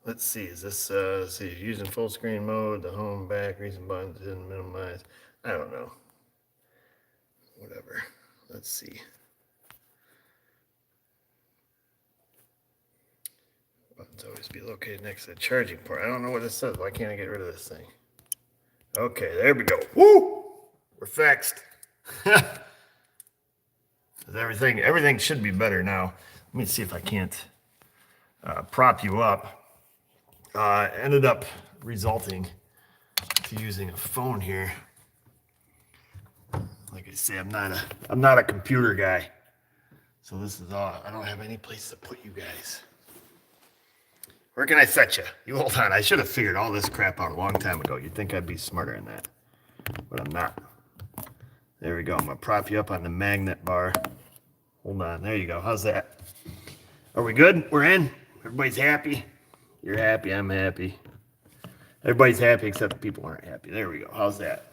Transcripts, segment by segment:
let's see, is this, let's see, using full screen mode, the home, back, recent buttons, didn't minimize. I don't know. Whatever. Let's see. Buttons always be located next to the charging port. I don't know what this says. Why can't I get rid of this thing? Okay, there we go. Woo! We're fixed. Everything should be better now. Let me see if I can't prop you up. Ended up resulting to using a phone here. Like I say, I'm not a computer guy. So this is all. I don't have any place to put you guys. Where can I set you? You hold on. I should have figured all this crap out a long time ago. You'd think I'd be smarter than that, but I'm not. There we go. I'm gonna prop you up on the magnet bar. Hold on. There you go. How's that? Are we good? We're in. Everybody's happy. You're happy. I'm happy. Everybody's happy except the people aren't happy. There we go. How's that?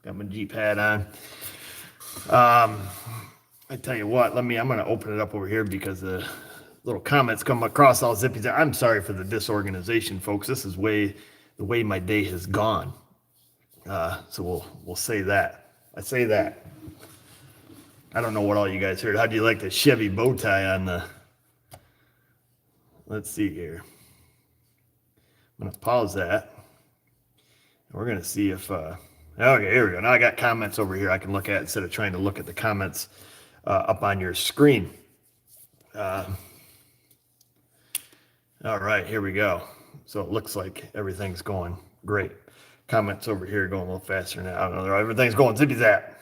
Got my Jeep hat on. I tell you what. I'm gonna open it up over here because the little comments come across all zippy. I'm sorry for the disorganization, folks. This is the way my day has gone. So we'll say that. I say that. I don't know what all you guys heard. How do you like the Chevy bow tie on the? Let's see here. I'm gonna pause that. We're gonna see if. Okay, here we go. Now I got comments over here I can look at instead of trying to look at the comments up on your screen. All right, here we go. So it looks like everything's going great. Comments over here going a little faster now. I don't know. Everything's going zippy zap.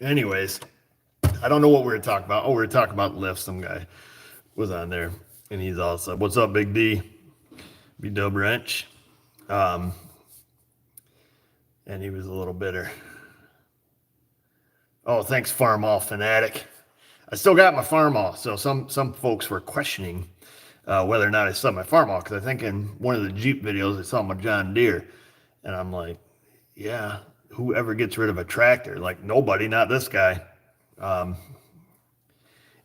Anyways, I don't know what we were talking about. Oh, we were talking about lifts. Some guy was on there, and he's all said, "What's up, Big D? W.U.W wrench." And he was a little bitter. Oh, thanks, Farmall fanatic. I still got my Farmall. So some folks were questioning whether or not I still have my Farmall, because I think in one of the Jeep videos I saw my John Deere, and I'm like, yeah, whoever gets rid of a tractor? Like nobody, not this guy.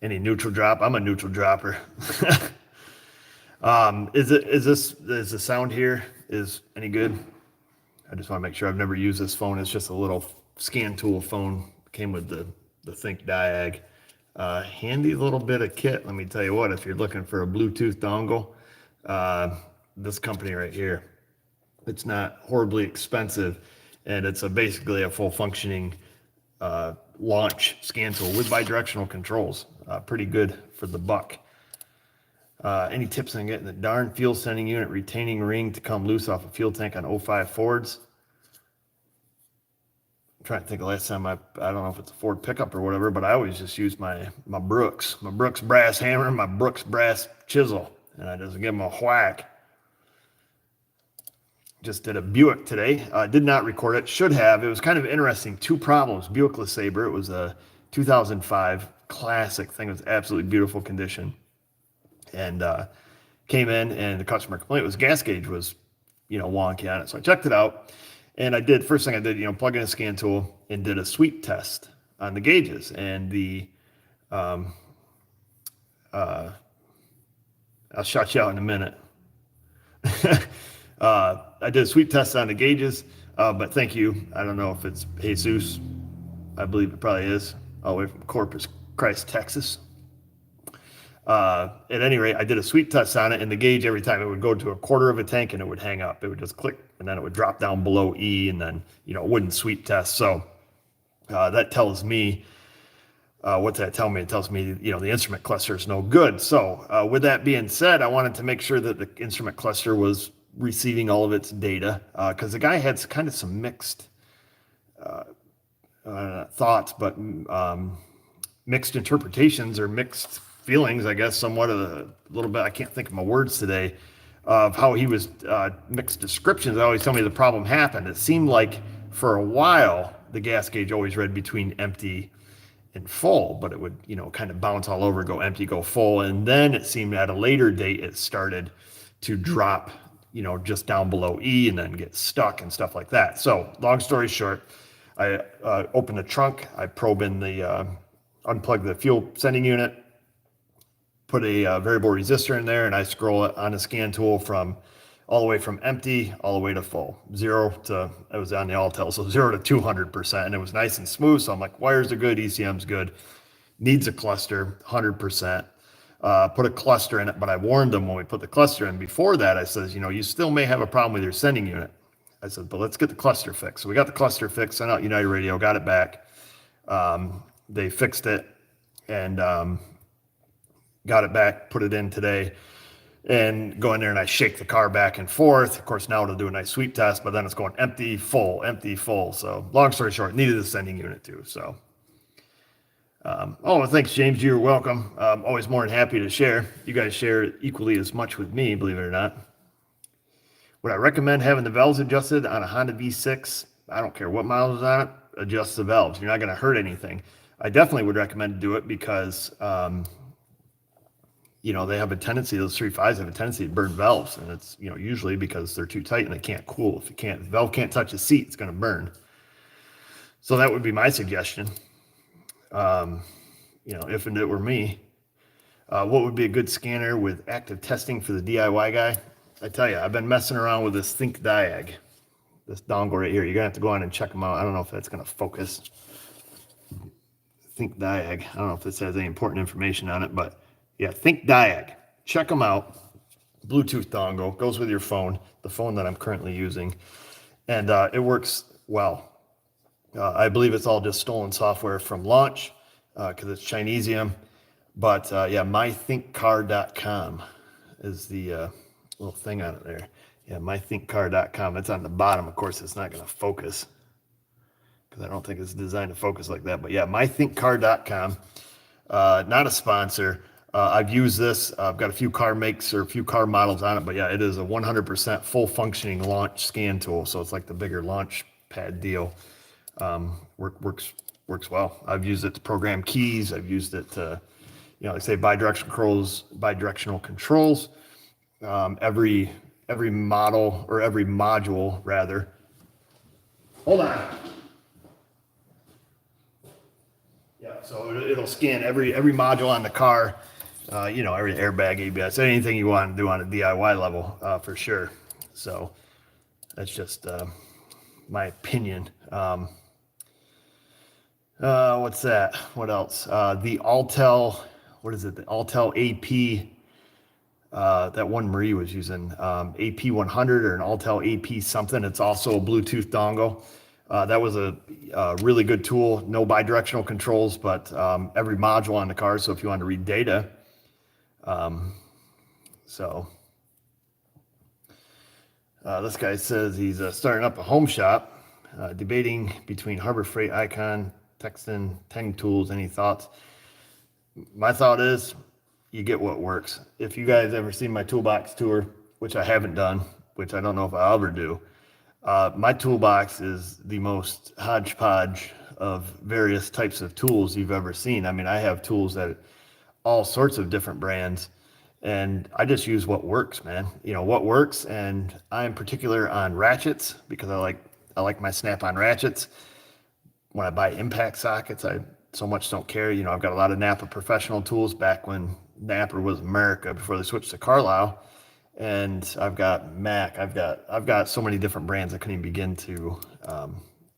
Any neutral drop? I'm a neutral dropper. Is the sound here is any good? I just want to make sure. I've never used this phone. It's just a little scan tool phone. Came with the Think Diag. Handy little bit of kit. Let me tell you what, if you're looking for a Bluetooth dongle, this company right here, it's not horribly expensive, and it's basically a full functioning launch scan tool with bidirectional controls. Pretty good for the buck. Any tips on getting the darn fuel sending unit retaining ring to come loose off a fuel tank on 05 Fords? I'm trying to think of the last time I don't know if it's a Ford pickup or whatever, but I always just use my Brooks brass hammer, my Brooks brass chisel, and I just give them a whack. Just did a Buick today. Did not record it. Should have. It was kind of interesting. Two problems. Buick LeSabre. It was a 2005 classic thing. It was absolutely beautiful condition. And came in, and the customer complaint was gas gauge was, wonky on it. So I checked it out. And first thing I did, plug in a scan tool and did a sweep test on the gauges. And I'll shut you out in a minute. I did a sweep test on the gauges, but thank you. I don't know if it's Jesus. I believe it probably is. All the way from Corpus Christ, Texas. At any rate, I did a sweep test on it, and the gauge, every time it would go to a quarter of a tank and it would hang up. It would just click, and then it would drop down below E, and then, it wouldn't sweep test. So that tells me, what's that tell me? It tells me, the instrument cluster is no good. So with that being said, I wanted to make sure that the instrument cluster was receiving all of its data, because the guy had kind of some mixed thoughts, but mixed interpretations or mixed feelings, I guess, somewhat of a little bit. I can't think of my words today of how he was mixed descriptions. I always tell me the problem happened. It seemed like for a while the gas gauge always read between empty and full, but it would kind of bounce all over, go empty, go full, and then it seemed at a later date it started to drop just down below E and then get stuck and stuff like that. So long story short, I opened the trunk, I probe in the unplug the fuel sending unit, put a variable resistor in there, and I scroll it on a scan tool from all the way from empty all the way to full. I was on the Altel, so 0 to 200%, and it was nice and smooth. So I'm like, wires are good, ECM's good, needs a cluster, 100%. Put a cluster in it, but I warned them when we put the cluster in. Before that, I says, you still may have a problem with your sending unit. I said, but let's get the cluster fixed. So we got the cluster fixed, sent out United Radio, got it back. They fixed it and got it back, put it in today, and go in there and I shake the car back and forth. Of course, now it'll do a nice sweep test, but then it's going empty, full, empty, full. So long story short, needed a sending unit too. So, thanks, James. You're welcome. Always more than happy to share. You guys share equally as much with me, believe it or not. Would I recommend having the valves adjusted on a Honda V6? I don't care what model is on it, adjust the valves. You're not going to hurt anything. I definitely would recommend to do it because, they have a tendency, those 3.5s have a tendency to burn valves. And it's, usually because they're too tight and they can't cool. If the valve can't touch the seat, it's going to burn. So that would be my suggestion. If it were me, what would be a good scanner with active testing for the DIY guy? I tell you, I've been messing around with this Think Diag, this dongle right here. You're gonna have to go on and check them out. I don't know if that's gonna focus. Think Diag. I don't know if this has any important information on it, but yeah, Think Diag. Check them out. Bluetooth dongle, goes with your phone, the phone that I'm currently using, and it works well. I believe it's all just stolen software from launch because it's Chinesium. But mythinkcar.com is the little thing on it there. Yeah, mythinkcar.com. It's on the bottom. Of course, it's not going to focus because I don't think it's designed to focus like that. But yeah, mythinkcar.com. Not a sponsor. I've used this. I've got a few car makes or a few car models on it. But yeah, it is a 100% full functioning launch scan tool. So it's like the bigger launch pad deal. Works well. I've used it to program keys. I've used it to, like say bidirectional controls. Every model or every module rather. Hold on. Yeah, so it'll scan every module on the car. Every airbag, ABS, anything you want to do on a DIY level, for sure. So that's just my opinion. What's that? What else? The Altel, what is it? The Altel AP, that one Marie was using, AP100 or an Altel AP something. It's also a Bluetooth dongle. That was a really good tool. No bidirectional controls, but every module on the car. So if you want to read data, this guy says he's starting up a home shop, debating between Harbor Freight, Icon, Texan, Tang Tools. Any thoughts? My thought is you get what works. If you guys ever seen my toolbox tour, which I haven't done, which I don't know if I'll ever do, my toolbox is the most hodgepodge of various types of tools you've ever seen. I mean, I have tools that all sorts of different brands, and I just use what works, man. What works, and I'm particular on ratchets because I like my snap-on ratchets. When I buy impact sockets, I so much don't care. I've got a lot of Napa professional tools back when Napa was America before they switched to Carlisle. And I've got Mac. I've got so many different brands I couldn't even begin to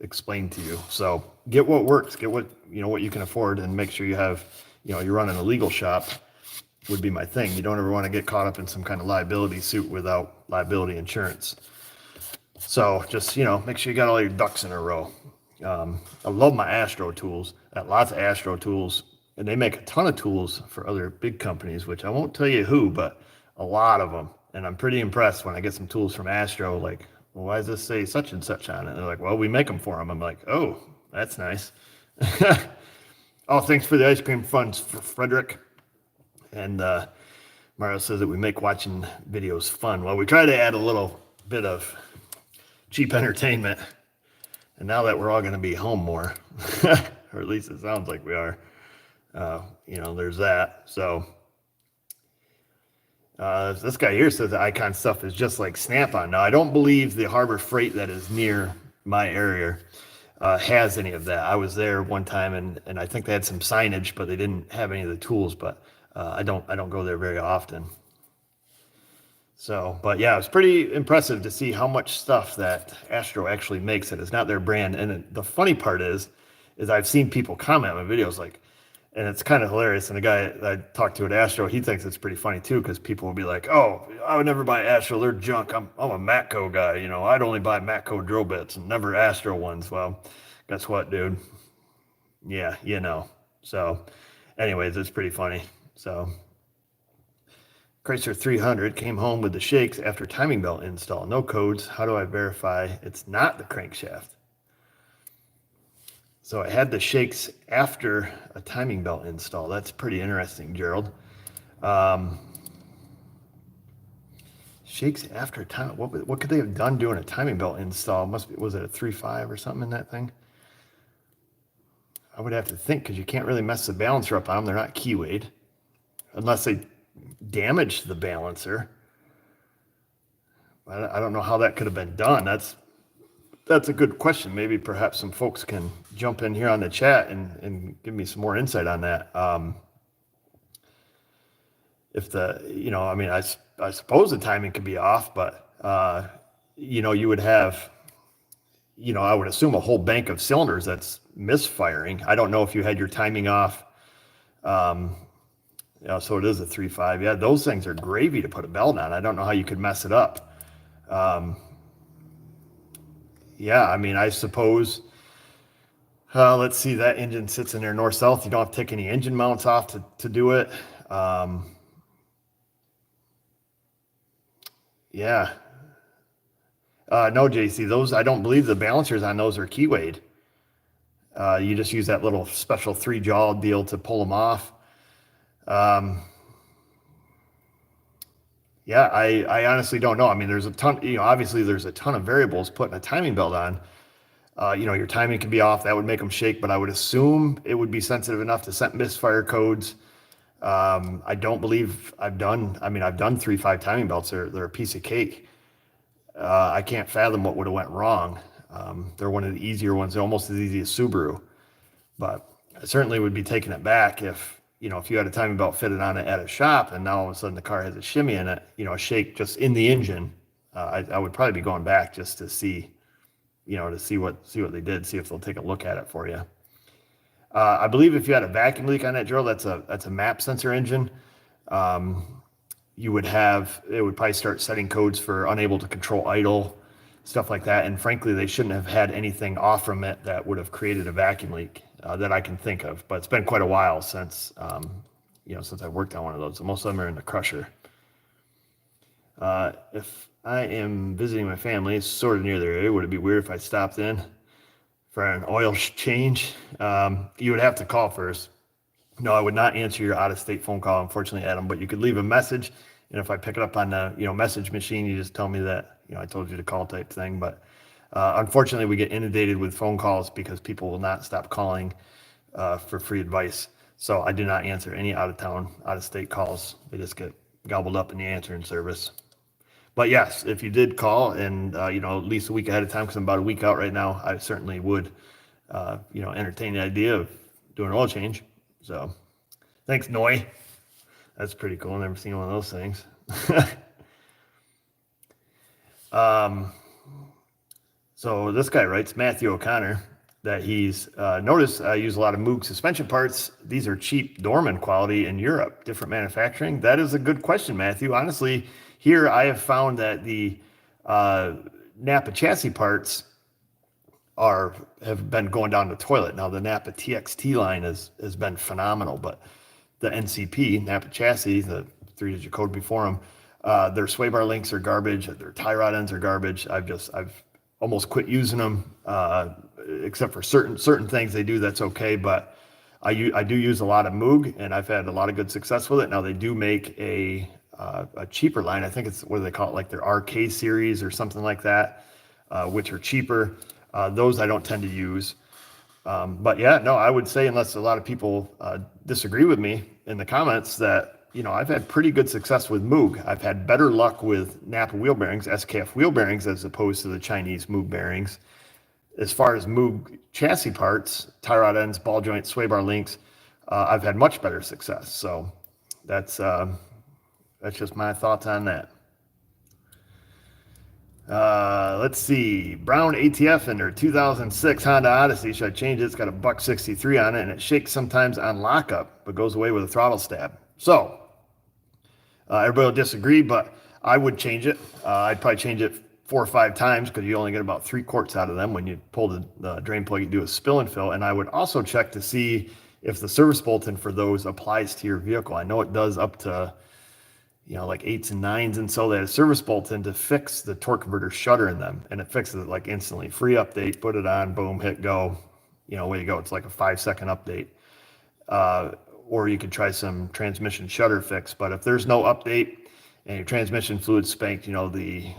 explain to you. So get what works, get what you can afford, and make sure you have, you're running a legal shop would be my thing. You don't ever want to get caught up in some kind of liability suit without liability insurance. So just, make sure you got all your ducks in a row. I love my Astro tools. I got lots of Astro tools, and they make a ton of tools for other big companies, which I won't tell you who, but a lot of them. And I'm pretty impressed when I get some tools from Astro, like, well, why does this say such and such on it? And they're like, well, we make them for them. I'm like, oh, that's nice. Oh, thanks for the ice cream funds, Frederick. And Mario says that we make watching videos fun. Well, we try to add a little bit of cheap entertainment. And now that we're all going to be home more, or at least it sounds like we are, there's that. So this guy here says the Icon stuff is just like Snap-on. Now, I don't believe the Harbor Freight that is near my area has any of that. I was there one time, and I think they had some signage, but they didn't have any of the tools. But I don't go there very often. So, but yeah, it's pretty impressive to see how much stuff that Astro actually makes that is not their brand. And the funny part is I've seen people comment on my videos like, and it's kind of hilarious. And the guy I talked to at Astro, he thinks it's pretty funny too, because people will be like, "Oh, I would never buy Astro; they're junk. I'm a Matco guy, you know. I'd only buy Matco drill bits and never Astro ones." Well, guess what, dude? Yeah, you know. So, anyways, it's pretty funny. So. Chrysler 300 came home with the shakes after timing belt install. No codes. How do I verify it's not the crankshaft? So I had the shakes after a timing belt install. That's pretty interesting, Gerald. Um, Shakes after time. What could they have done doing a timing belt install? Was it a 3.5 or something in that thing? I would have to think because you can't really mess the balancer up on them. They're not key weight unless they damaged the balancer. I don't know how that could have been done. That's a good question. Maybe perhaps some folks can jump in here on the chat and give me some more insight on that. If I mean, I suppose the timing could be off, but you would have, I would assume a whole bank of cylinders that's misfiring. I don't know if you had your timing off. So it is a 3.5. Yeah, those things are gravy to put a belt on. I don't know how you could mess it up. Yeah, I mean, I suppose, let's see, that engine sits in there north-south. You don't have to take any engine mounts off to do it. Yeah. No, JC, I don't believe the balancers on those are key weight. You just use that little special 3-jaw deal to pull them off. Yeah, I honestly don't know. I mean, there's a ton, obviously there's a ton of variables putting a timing belt on. Your timing can be off. That would make them shake, but I would assume it would be sensitive enough to set misfire codes. I don't believe I've done 3.5 timing belts. They're a piece of cake. I can't fathom what would have went wrong. They're one of the easier ones, almost as easy as Subaru. But I certainly would be taking it back if you had a timing belt fitted on it at a shop and now all of a sudden the car has a shimmy in it, a shake just in the engine. I would probably be going back just to see, see what they did, see if they'll take a look at it for you. I believe if you had a vacuum leak on that drill, that's a map sensor engine. It would probably start setting codes for unable to control idle, stuff like that. And frankly, they shouldn't have had anything off from it that would have created a vacuum leak that I can think of. But it's been quite a while since I worked on one of those. So most of them are in the crusher. If I am visiting my family, it's sort of near their area, would it be weird if I stopped in for an oil change? You would have to call first. No, I would not answer your out-of-state phone call, unfortunately, Adam, but you could leave a message. And if I pick it up on the, message machine, you just tell me that, I told you to call type thing. But unfortunately, we get inundated with phone calls because people will not stop calling for free advice. So I do not answer any out-of-town, out-of-state calls. They just get gobbled up in the answering service. But yes, if you did call and, at least a week ahead of time, because I'm about a week out right now, I certainly would, entertain the idea of doing an oil change. So thanks, Noi. That's pretty cool. Never seen one of those things. So this guy writes, Matthew O'Connor, that he's noticed I use a lot of Moog suspension parts. These are cheap Dorman quality in Europe, different manufacturing. That is a good question, Matthew. Honestly, here I have found that the Napa chassis parts have been going down the toilet. Now the Napa TXT line has been phenomenal, but the NCP, Napa chassis, the 3-digit code before them, their sway bar links are garbage, their tie rod ends are garbage. I've almost quit using them, except for certain things they do, that's okay. But I do use a lot of Moog, and I've had a lot of good success with it. Now they do make a cheaper line. I think it's, what do they call it, like their RK series or something like that, which are cheaper. Those I don't tend to use. But yeah, no, I would say, unless a lot of people disagree with me in the comments, that, I've had pretty good success with Moog. I've had better luck with Napa wheel bearings, SKF wheel bearings, as opposed to the Chinese Moog bearings. as far as Moog chassis parts, tie rod ends, ball joints, sway bar links, I've had much better success. So that's just my thoughts on that. Let's see. Brown ATF in their 2006 Honda Odyssey. Should I change it? It's got a buck 63 on it, and it shakes sometimes on lockup, but goes away with a throttle stab. So everybody will disagree, but I would change it. I'd probably change it 4 or 5 times because you only get about 3 quarts out of them when you pull the drain plug. You do a spill and fill, and I would also check to see if the service bulletin for those applies to your vehicle. I know it does up to like 8s and 9s, and so they had a service bulletin to fix the torque converter shutter in them, and it fixes it like instantly. Free update, put it on, boom, hit go, away you go. It's like a 5-second update. Or you could try some transmission shutter fix, but if there's no update and your transmission fluid spanked, the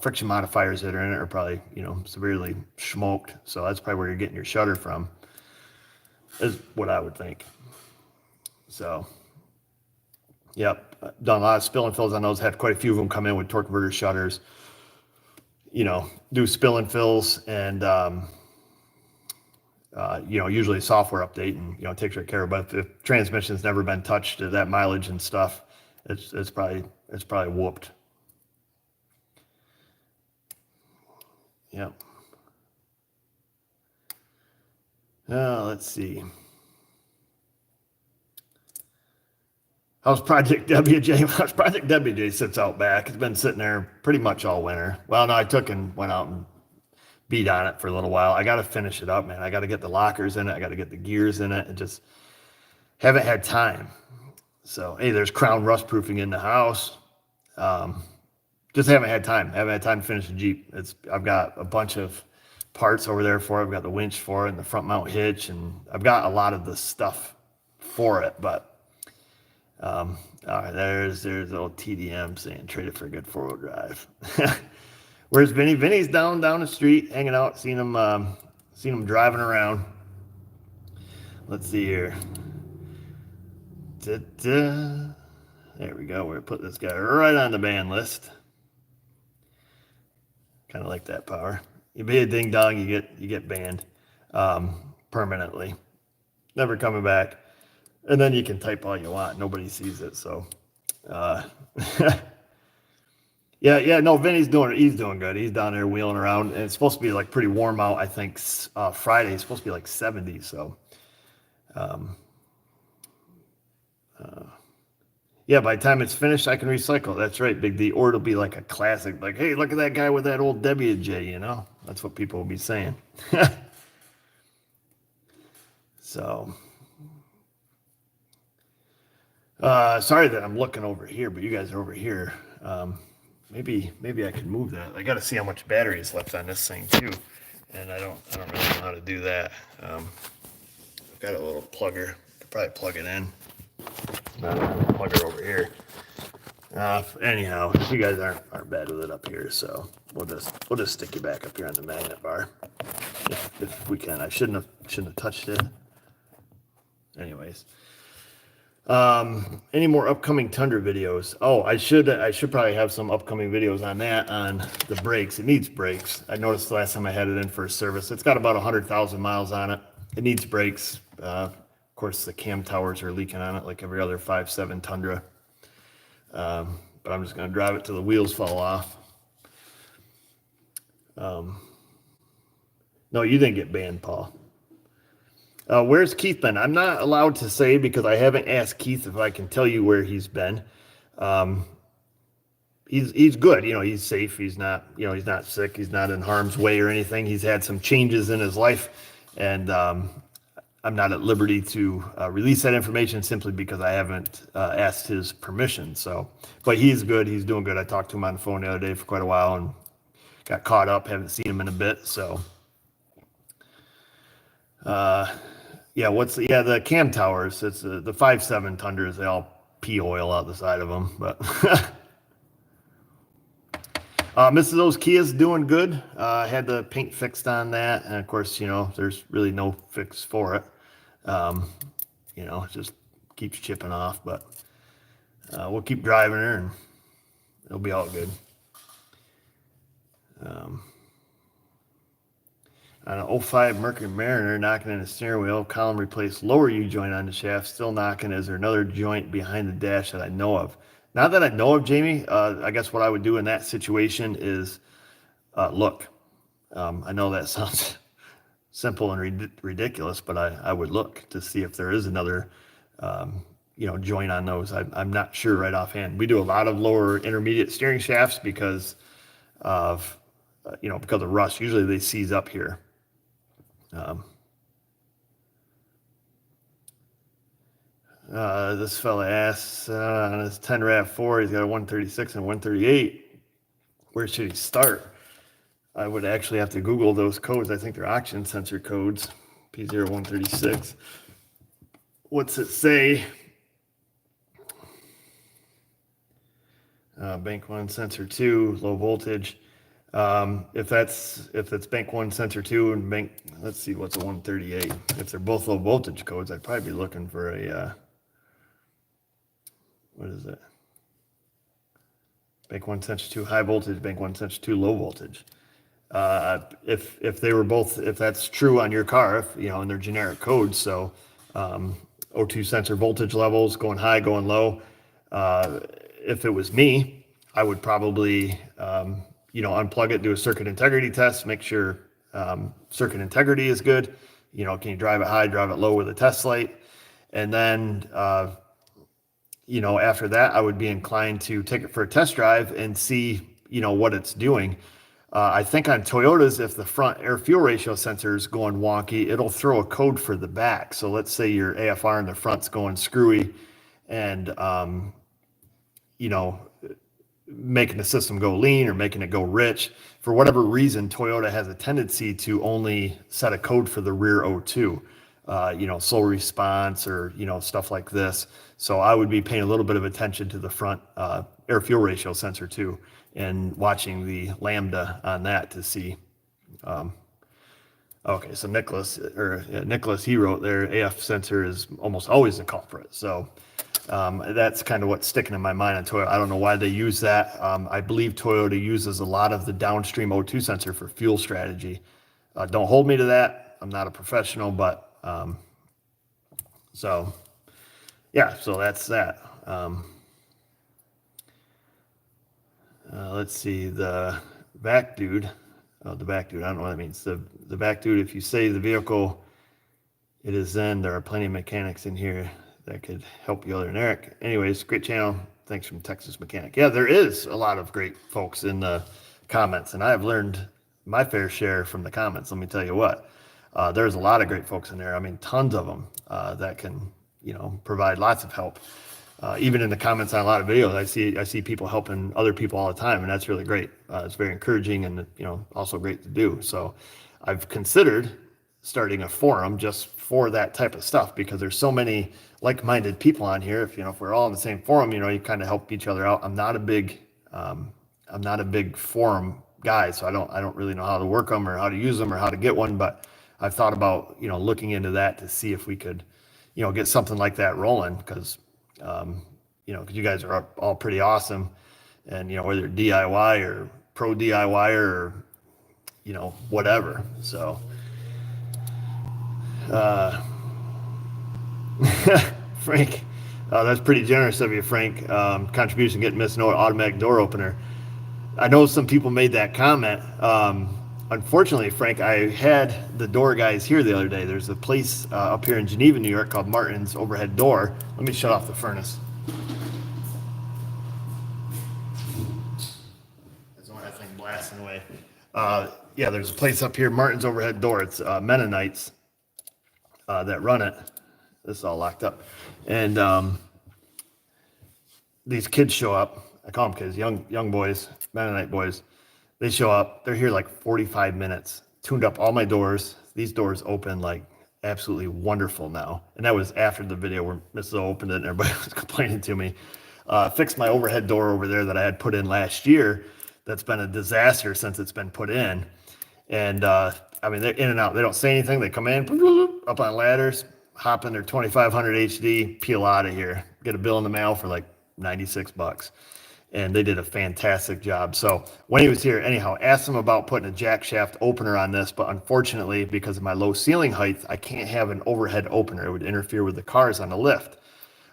friction modifiers that are in it are probably, severely smoked. So that's probably where you're getting your shutter from, is what I would think. So yep, done a lot of spill and fills on those. Had quite a few of them come in with torque converter shutters. Do spill and fills, and usually a software update, and takes right care of it. But if transmission's never been touched at that mileage and stuff, it's probably whooped. Yep. Let's see. How's Project WJ? Project WJ sits out back. It's been sitting there pretty much all winter. Well, no, I took and went out and beat on it for a little while. I got to finish it up, man. I got to get the lockers in it. I got to get the gears in it, and just haven't had time. So, hey, there's crown rust proofing in the house. Just haven't had time. Haven't had time to finish the Jeep. I've got a bunch of parts over there for it. I've got the winch for it and the front mount hitch, and I've got a lot of the stuff for it, but all right, there's old TDM saying trade it for a good 4-wheel drive. Where's Vinny? Vinny's down the street hanging out. Seen him driving around. Let's see here. There we go. We're put this guy right on the ban list. Kind of like that power. You be a ding dong, you get banned permanently. Never coming back. And then you can type all you want. Nobody sees it. So, yeah. No, Vinny's doing good. He's down there wheeling around, and it's supposed to be like pretty warm out. I think Friday is supposed to be like 70. So, yeah. By the time it's finished, I can recycle. That's right, Big D. Or it'll be like a classic. Like, hey, look at that guy with that old W.U.W. That's what people will be saying. So. Sorry that I'm looking over here, but you guys are over here. Maybe I could move that. I got to see how much battery is left on this thing too, and I don't really know how to do that. I've got a little plugger. Could probably plug it in. Plug it over here. Anyhow, you guys aren't bad with it up here, so we'll just stick you back up here on the magnet bar if we can. I shouldn't have touched it. Anyways. Any more upcoming Tundra videos? Oh, I should probably have some upcoming videos on that, on the brakes. It needs brakes. I noticed the last time I had it in for a service. It's got about 100,000 miles on it. It needs brakes. Of course, the cam towers are leaking on it like every other 5.7 Tundra. But I'm just going to drive it till the wheels fall off. No, you didn't get banned, Paul. Where's Keith been? I'm not allowed to say because I haven't asked Keith if I can tell you where he's been. He's good. He's safe. He's not sick. He's not in harm's way or anything. He's had some changes in his life, and I'm not at liberty to release that information simply because I haven't asked his permission. So, but he's good. He's doing good. I talked to him on the phone the other day for quite a while and got caught up. Haven't seen him in a bit. So, yeah, the cam towers, it's the 5.7 Tundras, they all pee oil out the side of them, but Mrs. O's Kia's doing good. Had the paint fixed on that, and of course, there's really no fix for it. It just keeps chipping off, but we'll keep driving her and it'll be all good. On an '05 Mercury Mariner, knocking in a steering wheel, column replaced lower U-joint on the shaft, still knocking. Is there another joint behind the dash that I know of? Not that I know of, Jamie. I guess what I would do in that situation is look. I know that sounds simple and ridiculous, but I would look to see if there is another, joint on those. I'm not sure right offhand. We do a lot of lower intermediate steering shafts because of, because of rust. Usually they seize up here. This fella asks on his 10 RAV4, he's got a 136 and 138. Where should he start? I would actually have to Google those codes. I think they're oxygen sensor codes, P0136. What's it say? Bank 1, sensor 2, low voltage. If it's bank 1, sensor 2, and bank, let's see, what's a 138? If they're both low voltage codes, I'd probably be looking for a, what is it? Bank 1, sensor 2, high voltage, bank 1, sensor 2, low voltage. If they were both, if that's true on your car, and they're generic codes, so O2 sensor voltage levels going high, going low. If it was me, I would probably, unplug it, do a circuit integrity test, make sure circuit integrity is good. Can you drive it high, drive it low with a test light? And then, after that, I would be inclined to take it for a test drive and see, what it's doing. I think on Toyotas, if the front air fuel ratio sensor is going wonky, it'll throw a code for the back. So let's say your AFR in the front's going screwy and, making the system go lean or making it go rich. For whatever reason, Toyota has a tendency to only set a code for the rear O2, slow response or, stuff like this. So I would be paying a little bit of attention to the front air fuel ratio sensor too, and watching the lambda on that to see. Okay, so Nicholas, he wrote there, AF sensor is almost always the culprit. So that's kind of what's sticking in my mind on Toyota. I don't know why they use that. I believe Toyota uses a lot of the downstream O2 sensor for fuel strategy. Don't hold me to that. I'm not a professional, but so that's that. Let's see, the back dude. I don't know what that means. The back dude, if you say the vehicle it is then, there are plenty of mechanics in here that could help you other than Eric. Anyways, great channel. Thanks from Texas Mechanic. Yeah, there is a lot of great folks in the comments, and I have learned my fair share from the comments. Let me tell you what. There's a lot of great folks in there. I mean, tons of them that can, provide lots of help. Even in the comments on a lot of videos, I see people helping other people all the time, and that's really great. It's very encouraging and, also great to do. So I've considered starting a forum just for that type of stuff because there's so many like-minded people on here. If we're all in the same forum, you kind of help each other out. I'm not a big forum guy, so I don't really know how to work them or how to use them or how to get one, but I've thought about, looking into that to see if we could, get something like that rolling because, because you guys are all pretty awesome and, whether DIY or pro DIY or, whatever. So, Frank, that's pretty generous of you, Frank. Contribution getting missing automatic door opener. I know some people made that comment. Unfortunately, Frank, I had the door guys here the other day. There's a place up here in Geneva, New York called Martin's Overhead Door. Let me shut off the furnace. That's one that thing blasting away. Yeah, there's a place up here, Martin's Overhead Door. It's Mennonites that run it. This is all locked up. And these kids show up. I call them kids, young boys, Mennonite boys. They show up. They're here like 45 minutes. Tuned up all my doors. These doors open like absolutely wonderful now. And that was after the video where Mrs. O opened it and everybody was complaining to me. Fixed my overhead door over there that I had put in last year. That's been a disaster since it's been put in. And they're in and out. They don't say anything. They come in, up on ladders, hop in their 2500 HD, peel out of here. Get a bill in the mail for like $96. and they did a fantastic job. So when he was here, anyhow, asked him about putting a jack shaft opener on this, but unfortunately, because of my low ceiling height, I can't have an overhead opener. It would interfere with the cars on the lift.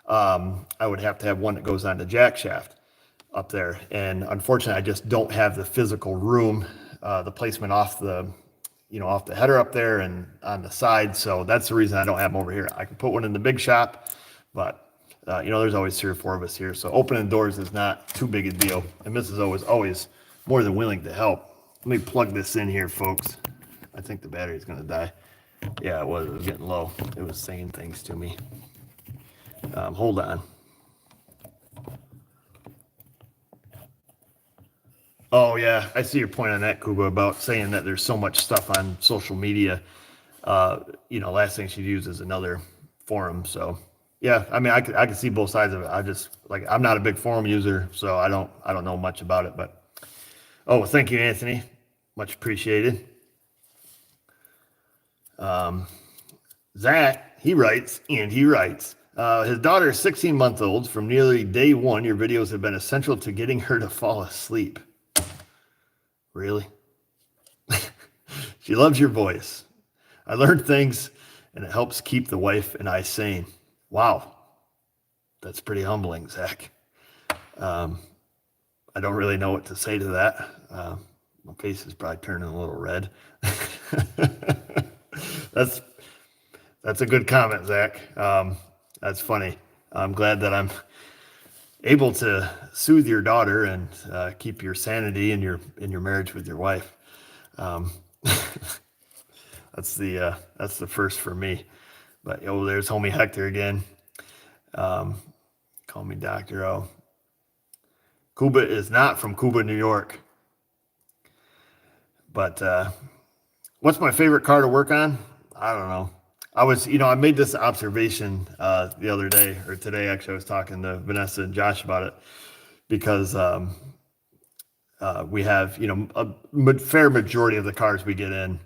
I would have to have one that goes on the jack shaft up there. And unfortunately, I just don't have the physical room, the placement off the, off the header up there and on the side. So that's the reason I don't have them over here. I can put one in the big shop, but there's always 3 or 4 of us here. So opening doors is not too big a deal. And Mrs. O is always more than willing to help. Let me plug this in here, folks. I think the battery's going to die. Yeah, it was getting low. It was saying things to me. Hold on. Oh, yeah. I see your point on that, Kuba, about saying that there's so much stuff on social media. Last thing she'd use is another forum. So, yeah, I mean, I could see both sides of it. I just, I'm not a big forum user, so I don't know much about it. But, thank you, Anthony. Much appreciated. Zach, he writes. His daughter is 16-month-old. From nearly day one, your videos have been essential to getting her to fall asleep. Really? She loves your voice. I learned things, and it helps keep the wife and I sane. Wow. That's pretty humbling, Zach. I don't really know what to say to that. My face is probably turning a little red. That's a good comment, Zach. That's funny. I'm glad that I'm able to soothe your daughter and keep your sanity in your marriage with your wife. That's the first for me. But there's homie Hector again. Call me Dr. O. Cuba is not from Cuba, New York. But what's my favorite car to work on? I don't know. I made this observation the other day, or today actually. I was talking to Vanessa and Josh about it because we have, a fair majority of the cars we get in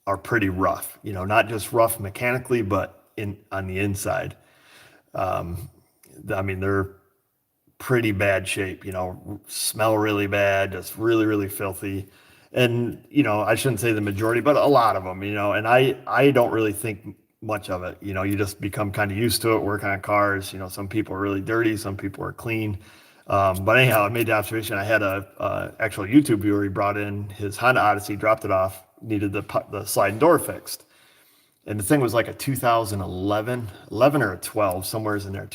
are pretty rough. Not just rough mechanically, but on the inside. They're pretty bad shape. Smell really bad, just really, really filthy. And, I shouldn't say the majority, but a lot of them, and I don't really think much of it. You just become kind of used to it, working on cars. Some people are really dirty, some people are clean. But anyhow, I made the observation. I had a actual YouTube viewer. He brought in his Honda Odyssey, dropped it off, needed the sliding door fixed. And the thing was like a 2011 or a 12, somewhere's in there.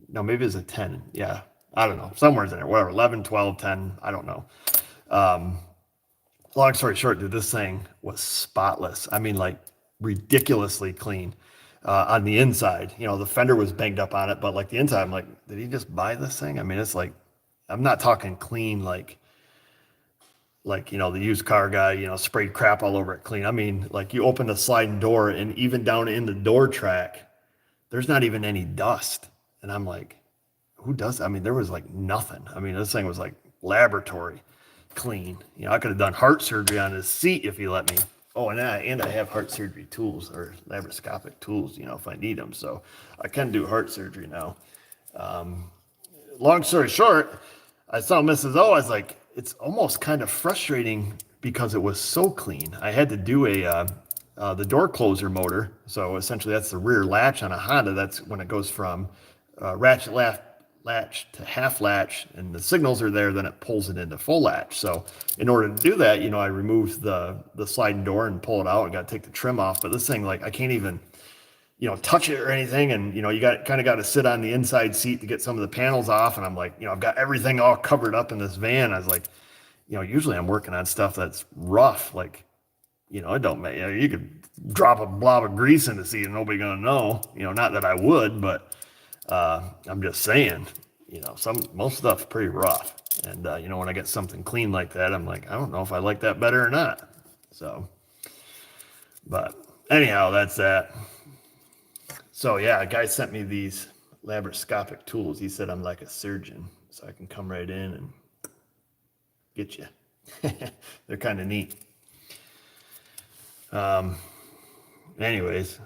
Maybe it's a 10. Yeah, I don't know. Somewhere's in there, whatever, 11, 12, 10, I don't know. Long story short, dude, this thing was spotless. Ridiculously clean on the inside. The fender was banged up on it, but the inside, I'm like, did he just buy this thing? It's I'm not talking clean like the used car guy, sprayed crap all over it clean. You open the sliding door and even down in the door track, there's not even any dust. And I'm like, who does that? There was nothing. This thing was laboratory clean. I could have done heart surgery on his seat if he let me. Oh, and I have heart surgery tools or laparoscopic tools, if I need them. So I can do heart surgery now. Long story short, I saw Mrs. O. I was like, it's almost kind of frustrating because it was so clean. I had to do the door closer motor. So essentially that's the rear latch on a Honda. That's when it goes from ratchet latch to half latch, and the signals are there, then it pulls it into full latch. So in order to do that, I removed the sliding door and pull it out. I got to take the trim off, but this thing, I can't even, touch it or anything. And, you got to sit on the inside seat to get some of the panels off. And I'm like, I've got everything all covered up in this van. I was like, usually I'm working on stuff that's rough. It don't make, you could drop a blob of grease in the seat and nobody gonna know, not that I would, but I'm just saying, most stuff's pretty rough. And, when I get something clean like that, I'm like, I don't know if I like that better or not. So, but anyhow, that's that. So yeah, a guy sent me these laparoscopic tools. He said I'm like a surgeon, so I can come right in and get you. They're kind of neat. Anyways,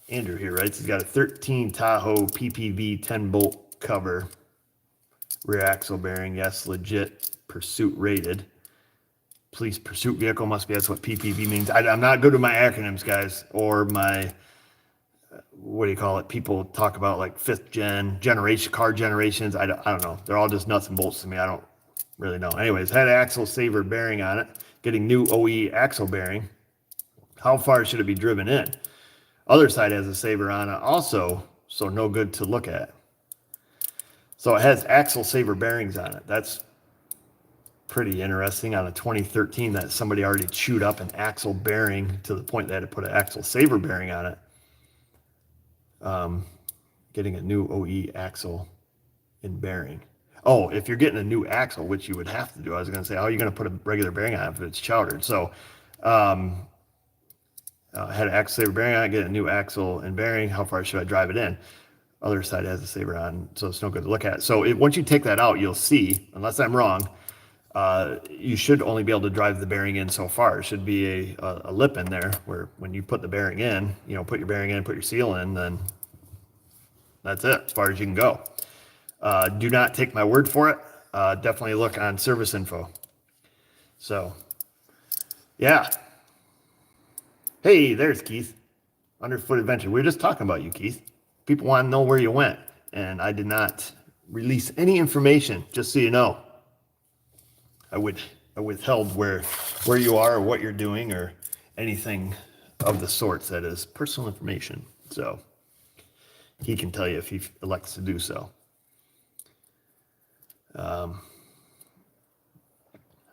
Andrew here writes, he's got a 13 Tahoe PPV 10 bolt cover Rear axle bearing, yes, legit pursuit rated. Police pursuit vehicle must be, that's what PPV means. I'm not good with my acronyms, guys, or my, what do you call it? People talk about like fifth generation, car generations. I don't know. They're all just nuts and bolts to me. I don't really know. Anyways, had axle saver bearing on it, getting new OE axle bearing. How far should it be driven in? Other side has a saver on it also, so no good to look at. So it has axle saver bearings on it. That's pretty interesting on a 2013 that somebody already chewed up an axle bearing to the point they had to put an axle saver bearing on it. Getting a new OE axle and bearing. Oh, if you're getting a new axle, which you would have to do, I was going to say, how are you going to put a regular bearing on it if it's chowdered? So, had an axle saver bearing on it, get a new axle and bearing. How far should I drive it in? Other side has a saver on, so it's no good to look at. So once you take that out, you'll see, unless I'm wrong, you should only be able to drive the bearing in so far. It should be a lip in there where when you put the bearing in, put your bearing in, put your seal in, then that's it, as far as you can go. Do not take my word for it. Definitely look on service info. So, yeah. Hey, there's Keith. Underfoot Adventure. We were just talking about you, Keith. People want to know where you went, and I did not release any information, just so you know. I withheld where you are or what you're doing or anything of the sorts that is personal information. So he can tell you if he elects to do so.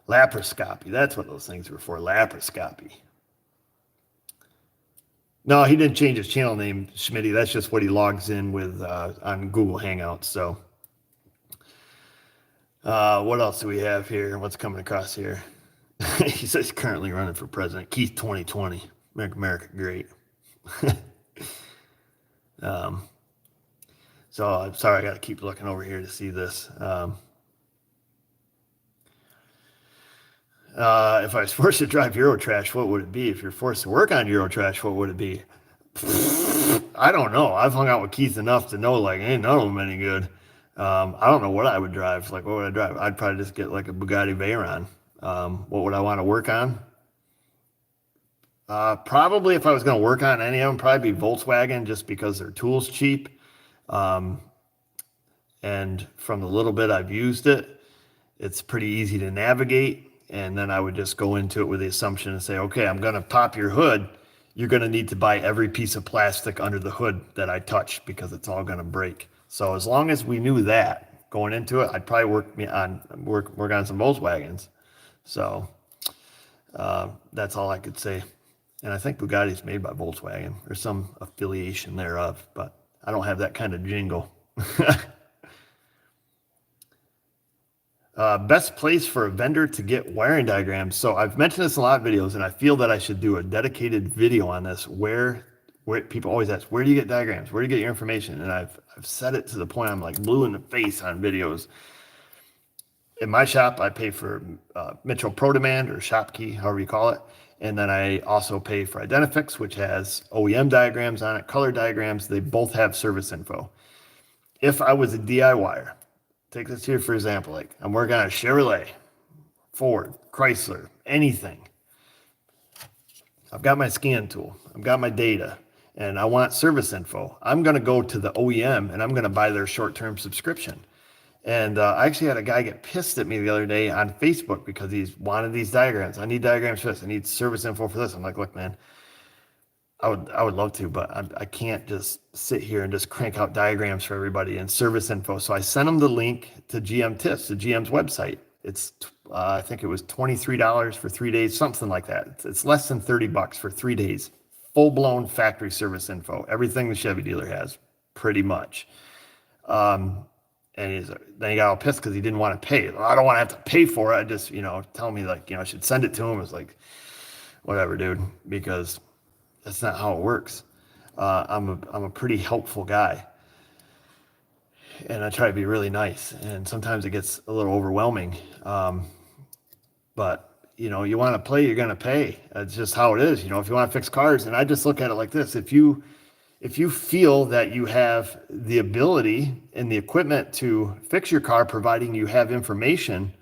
Laparoscopy. That's what those things were for. Laparoscopy. No, he didn't change his channel name, Schmitty. That's just what he logs in with on Google Hangouts. So what else do we have here? What's coming across here? He says he's currently running for president. Keith 2020. Make America great. So I'm sorry, I got to keep looking over here to see this. If I was forced to drive Eurotrash, what would it be? If you're forced to work on Eurotrash, what would it be? I don't know. I've hung out with Keith enough to know, like, ain't none of them any good. I don't know what I would drive. Like, what would I drive? I'd probably just get like a Bugatti Veyron. What would I want to work on? Probably if I was going to work on any of them, probably be Volkswagen just because their tools cheap. And from the little bit I've used it, it's pretty easy to navigate. And then I would just go into it with the assumption and say, okay, I'm going to pop your hood. You're going to need to buy every piece of plastic under the hood that I touch because it's all going to break. So as long as we knew that going into it, I'd probably work on some Volkswagens. So that's all I could say. And I think Bugatti's made by Volkswagen or some affiliation thereof, but I don't have that kind of jingle. Best place for a vendor to get wiring diagrams. So I've mentioned this in a lot of videos, and I feel that I should do a dedicated video on this where people always ask, where do you get diagrams? Where do you get your information? And I've said it to the point I'm like blue in the face on videos. In my shop, I pay for Mitchell Pro Demand or Shopkey, however you call it. And then I also pay for Identifix, which has OEM diagrams on it, color diagrams. They both have service info. If I was a DIYer, take this here for example, like I'm working on a Chevrolet, Ford, Chrysler, anything. I've got my scan tool, I've got my data, and I want service info. I'm going to go to the OEM and I'm going to buy their short-term subscription. And I actually had a guy get pissed at me the other day on Facebook because he's wanted these diagrams. I need diagrams for this. I need service info for this. I'm like, look, man, I would love to, but I can't just sit here and just crank out diagrams for everybody and service info. So I sent him the link to GM Tips, to GM's website. It's I think it was $23 for 3 days, something like that. It's less than $30 for 3 days. Full-blown factory service info, everything the Chevy dealer has, pretty much. And then he got all pissed because he didn't want to pay. I don't want to have to pay for it. I just, tell me like, I should send it to him. It's like, whatever, dude, because that's not how it works. I'm a pretty helpful guy, and I try to be really nice. And sometimes it gets a little overwhelming. But you want to play, you're going to pay. That's just how it is. If you want to fix cars, and I just look at it like this: if you if you feel that you have the ability and the equipment to fix your car, providing you have information,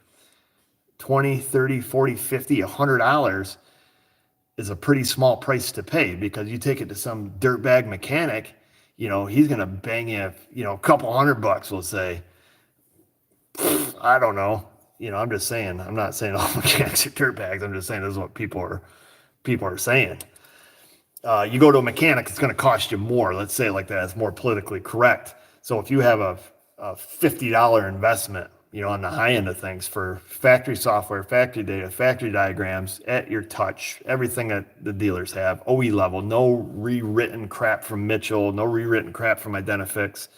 20, 30, 40, 50, $100 is a pretty small price to pay, because you take it to some dirtbag mechanic, he's going to bang you, a couple $100, we'll say. I don't know. I'm just saying, I'm not saying all mechanics are dirtbags. I'm just saying this is what people are saying. You go to a mechanic, it's going to cost you more. Let's say it like that. It's more politically correct. So if you have a $50 investment, on the high end of things, for factory software, factory data, factory diagrams at your touch, everything that the dealers have, OE level, no rewritten crap from Mitchell, no rewritten crap from Identifix.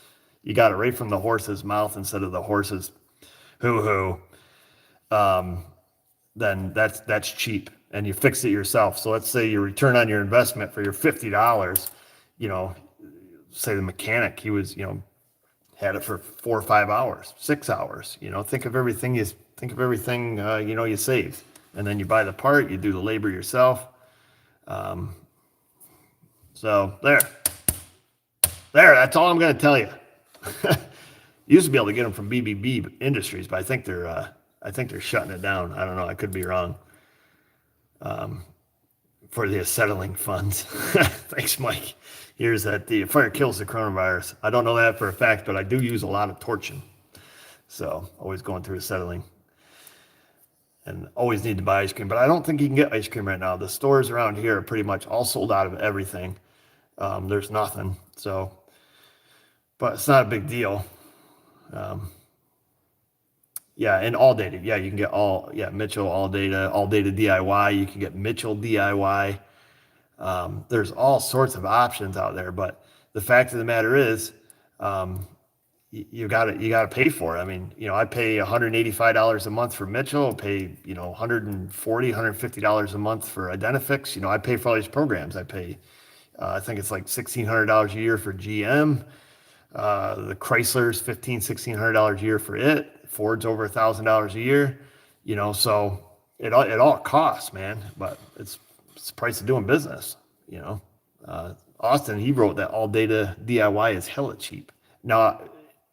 You got it right from the horse's mouth instead of the horse's hoo-hoo. Then that's cheap, and you fix it yourself. So let's say your return on your investment for your $50, say the mechanic, he was, had it for 4 or 5 hours, 6 hours, think of everything you saved, and then you buy the part, you do the labor yourself. So that's all I'm going to tell you. You used to be able to get them from BBB Industries, but I think they're shutting it down. I don't know. I could be wrong. For the acetylene funds. Thanks, Mike. Here's that the fire kills the coronavirus. I don't know that for a fact, but I do use a lot of torching. So always going through acetylene. And always need to buy ice cream. But I don't think you can get ice cream right now. The stores around here are pretty much all sold out of everything. There's nothing. So, but it's not a big deal. Yeah, and all data. Yeah, you can get Mitchell all data DIY. You can get Mitchell DIY. There's all sorts of options out there, but the fact of the matter is, you got to pay for it. I mean, I pay $185 a month for Mitchell. I pay, $140, $150 a month for Identifix. I pay for all these programs. I pay, I think it's like $1,600 a year for GM. The Chrysler's $1,600 a year for it. Ford's over $1,000 a year, so it all costs, man, but it's the price of doing business, Austin, he wrote that all data DIY is hella cheap. Now,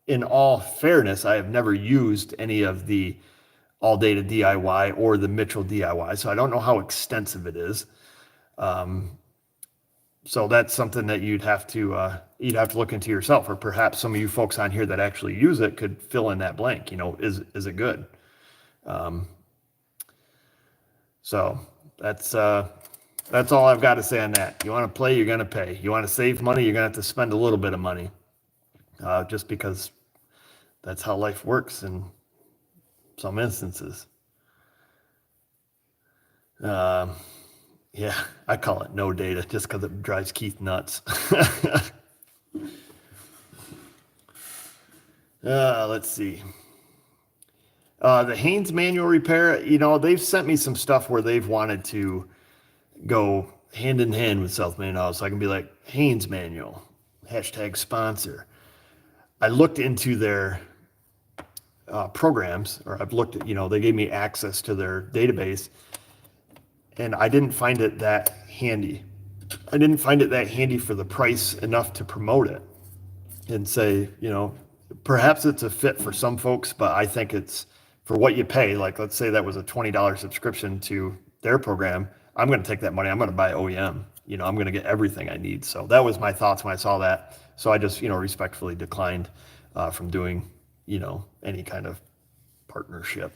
in all fairness, I have never used any of the all data DIY or the Mitchell DIY, so I don't know how extensive it is. So that's something that you'd have to look into yourself, or perhaps some of you folks on here that actually use it could fill in that blank. Is it good? So that's all I've got to say on that. You want to play, you're going to pay. You want to save money, you're going to have to spend a little bit of money, just because that's how life works in some instances. Yeah, I call it no data just because it drives Keith nuts. Let's see. The Haynes manual repair, they've sent me some stuff where they've wanted to go hand in hand with South Main House. So I can be like, Haynes manual, #sponsor. I looked into their programs, or I've looked at, they gave me access to their database, and I didn't find it that handy. I didn't find it that handy for the price enough to promote it and say, perhaps it's a fit for some folks, but I think it's for what you pay. Like, let's say that was a $20 subscription to their program. I'm going to take that money. I'm going to buy OEM. I'm going to get everything I need. So that was my thoughts when I saw that. So I just, respectfully declined from doing, any kind of partnership.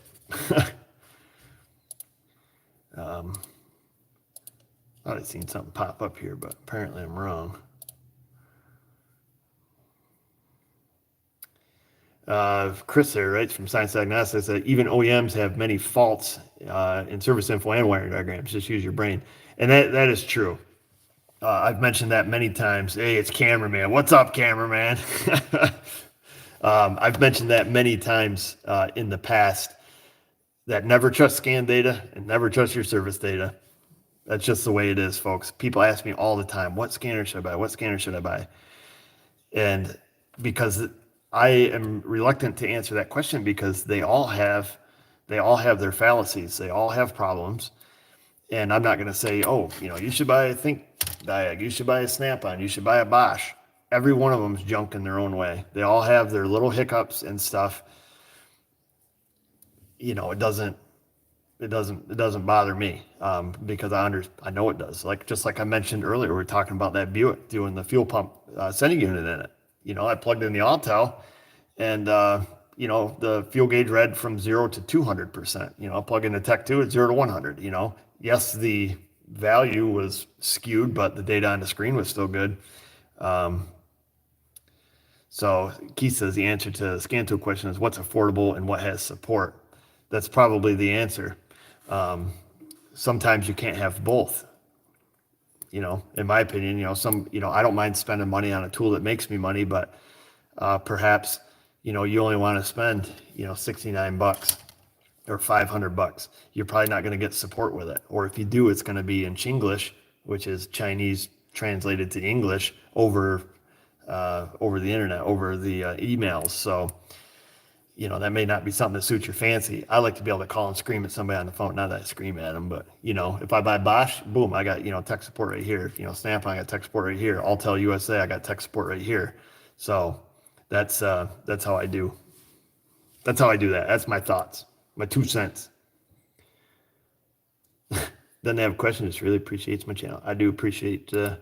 Thought I'd seen something pop up here, but apparently I'm wrong. Chris there writes from Science Diagnostics that even OEMs have many faults in service info and wiring diagrams. Just use your brain. And that is true. I've mentioned that many times. Hey, it's cameraman. What's up, cameraman? I've mentioned that many times in the past, that never trust scan data and never trust your service data. That's just the way it is, folks. People ask me all the time, what scanner should I buy? What scanner should I buy? And because I am reluctant to answer that question, because they all have their fallacies. They all have problems. And I'm not going to say, you should buy, diag. You should buy a Snap-on. You should buy a Bosch. Every one of them is junk in their own way. They all have their little hiccups and stuff. It doesn't bother me because I know it does. Like just like I mentioned earlier, we were talking about that Buick doing the fuel pump sending unit in it. I plugged in the Autel, and the fuel gauge read from 0 to 200%. I plug in the Tech 2 at 0 to 100. Yes, the value was skewed, but the data on the screen was still good. So Keith says the answer to the scan tool question is what's affordable and what has support. That's probably the answer. Sometimes you can't have both. In my opinion, I don't mind spending money on a tool that makes me money, but perhaps, you only want to spend, $69 or $500. You're probably not going to get support with it. Or if you do, it's going to be in Chinglish, which is Chinese translated to English over the internet, over the emails. So, that may not be something that suits your fancy. I like to be able to call and scream at somebody on the phone. Not that I scream at them, but if I buy Bosch, boom, I got, tech support right here. Snap-on, I got tech support right here. Autel USA, I got tech support right here. So that's how I do. That's how I do that. That's my thoughts, my 2 cents. Doesn't have a question. Just really appreciates my channel. I do appreciate your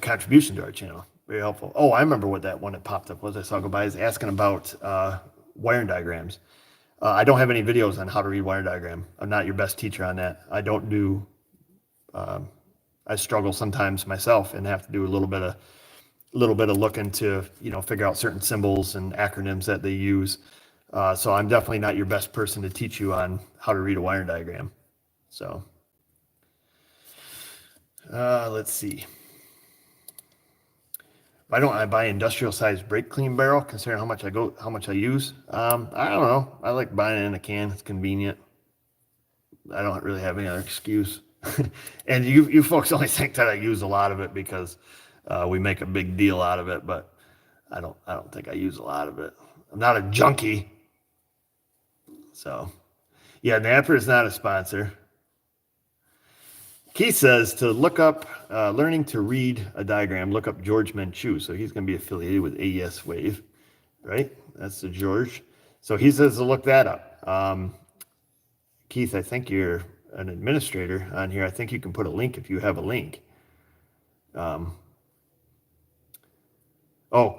contribution to our channel. Very helpful. Oh, I remember what that one that popped up was. I saw go by is asking about wiring diagrams. I don't have any videos on how to read wire diagram. I'm not your best teacher on that. I don't do. I struggle sometimes myself and have to do a little bit of looking to figure out certain symbols and acronyms that they use. So I'm definitely not your best person to teach you on how to read a wire diagram. So let's see. Why don't I buy industrial sized brake clean barrel considering how much I use? I don't know. I like buying it in a can. It's convenient. I don't really have any other excuse. And you folks only think that I use a lot of it because we make a big deal out of it, but I don't think I use a lot of it. I'm not a junkie. So yeah, Napper is not a sponsor. Keith says to look up learning to read a diagram, look up George Menchu. So he's going to be affiliated with AES Wave, right? That's the George. So he says to look that up. Keith, I think you're an administrator on here. I think you can put a link if you have a link. Oh,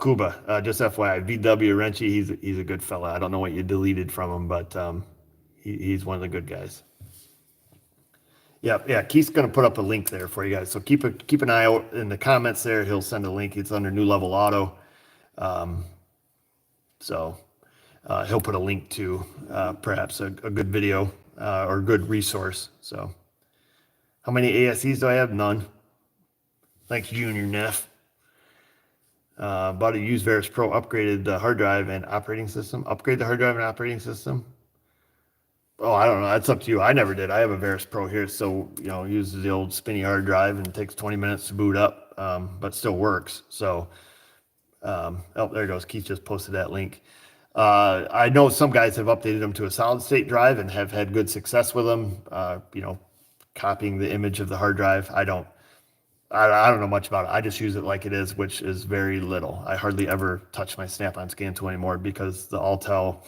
Kuba, just FYI, W.W. Renchi, he's a good fella. I don't know what you deleted from him, but he's one of the good guys. Yeah. Keith's going to put up a link there for you guys. So keep an eye out in the comments there. He'll send a link. It's under New Level Auto. So he'll put a link to perhaps a good video or a good resource. So how many ASEs do I have? None. Thanks, Junior Neff. Bought a used Veris Pro, upgraded the hard drive and operating system. Upgrade the hard drive and operating system. Oh, I don't know. That's up to you. I never did. I have a Veris Pro here, so uses the old spinny hard drive and takes 20 minutes to boot up, but still works. So, oh, there it goes. Keith just posted that link. I know some guys have updated them to a solid state drive and have had good success with them. Copying the image of the hard drive. I don't know much about it. I just use it like it is, which is very little. I hardly ever touch my Snap-on scan tool anymore because the Autel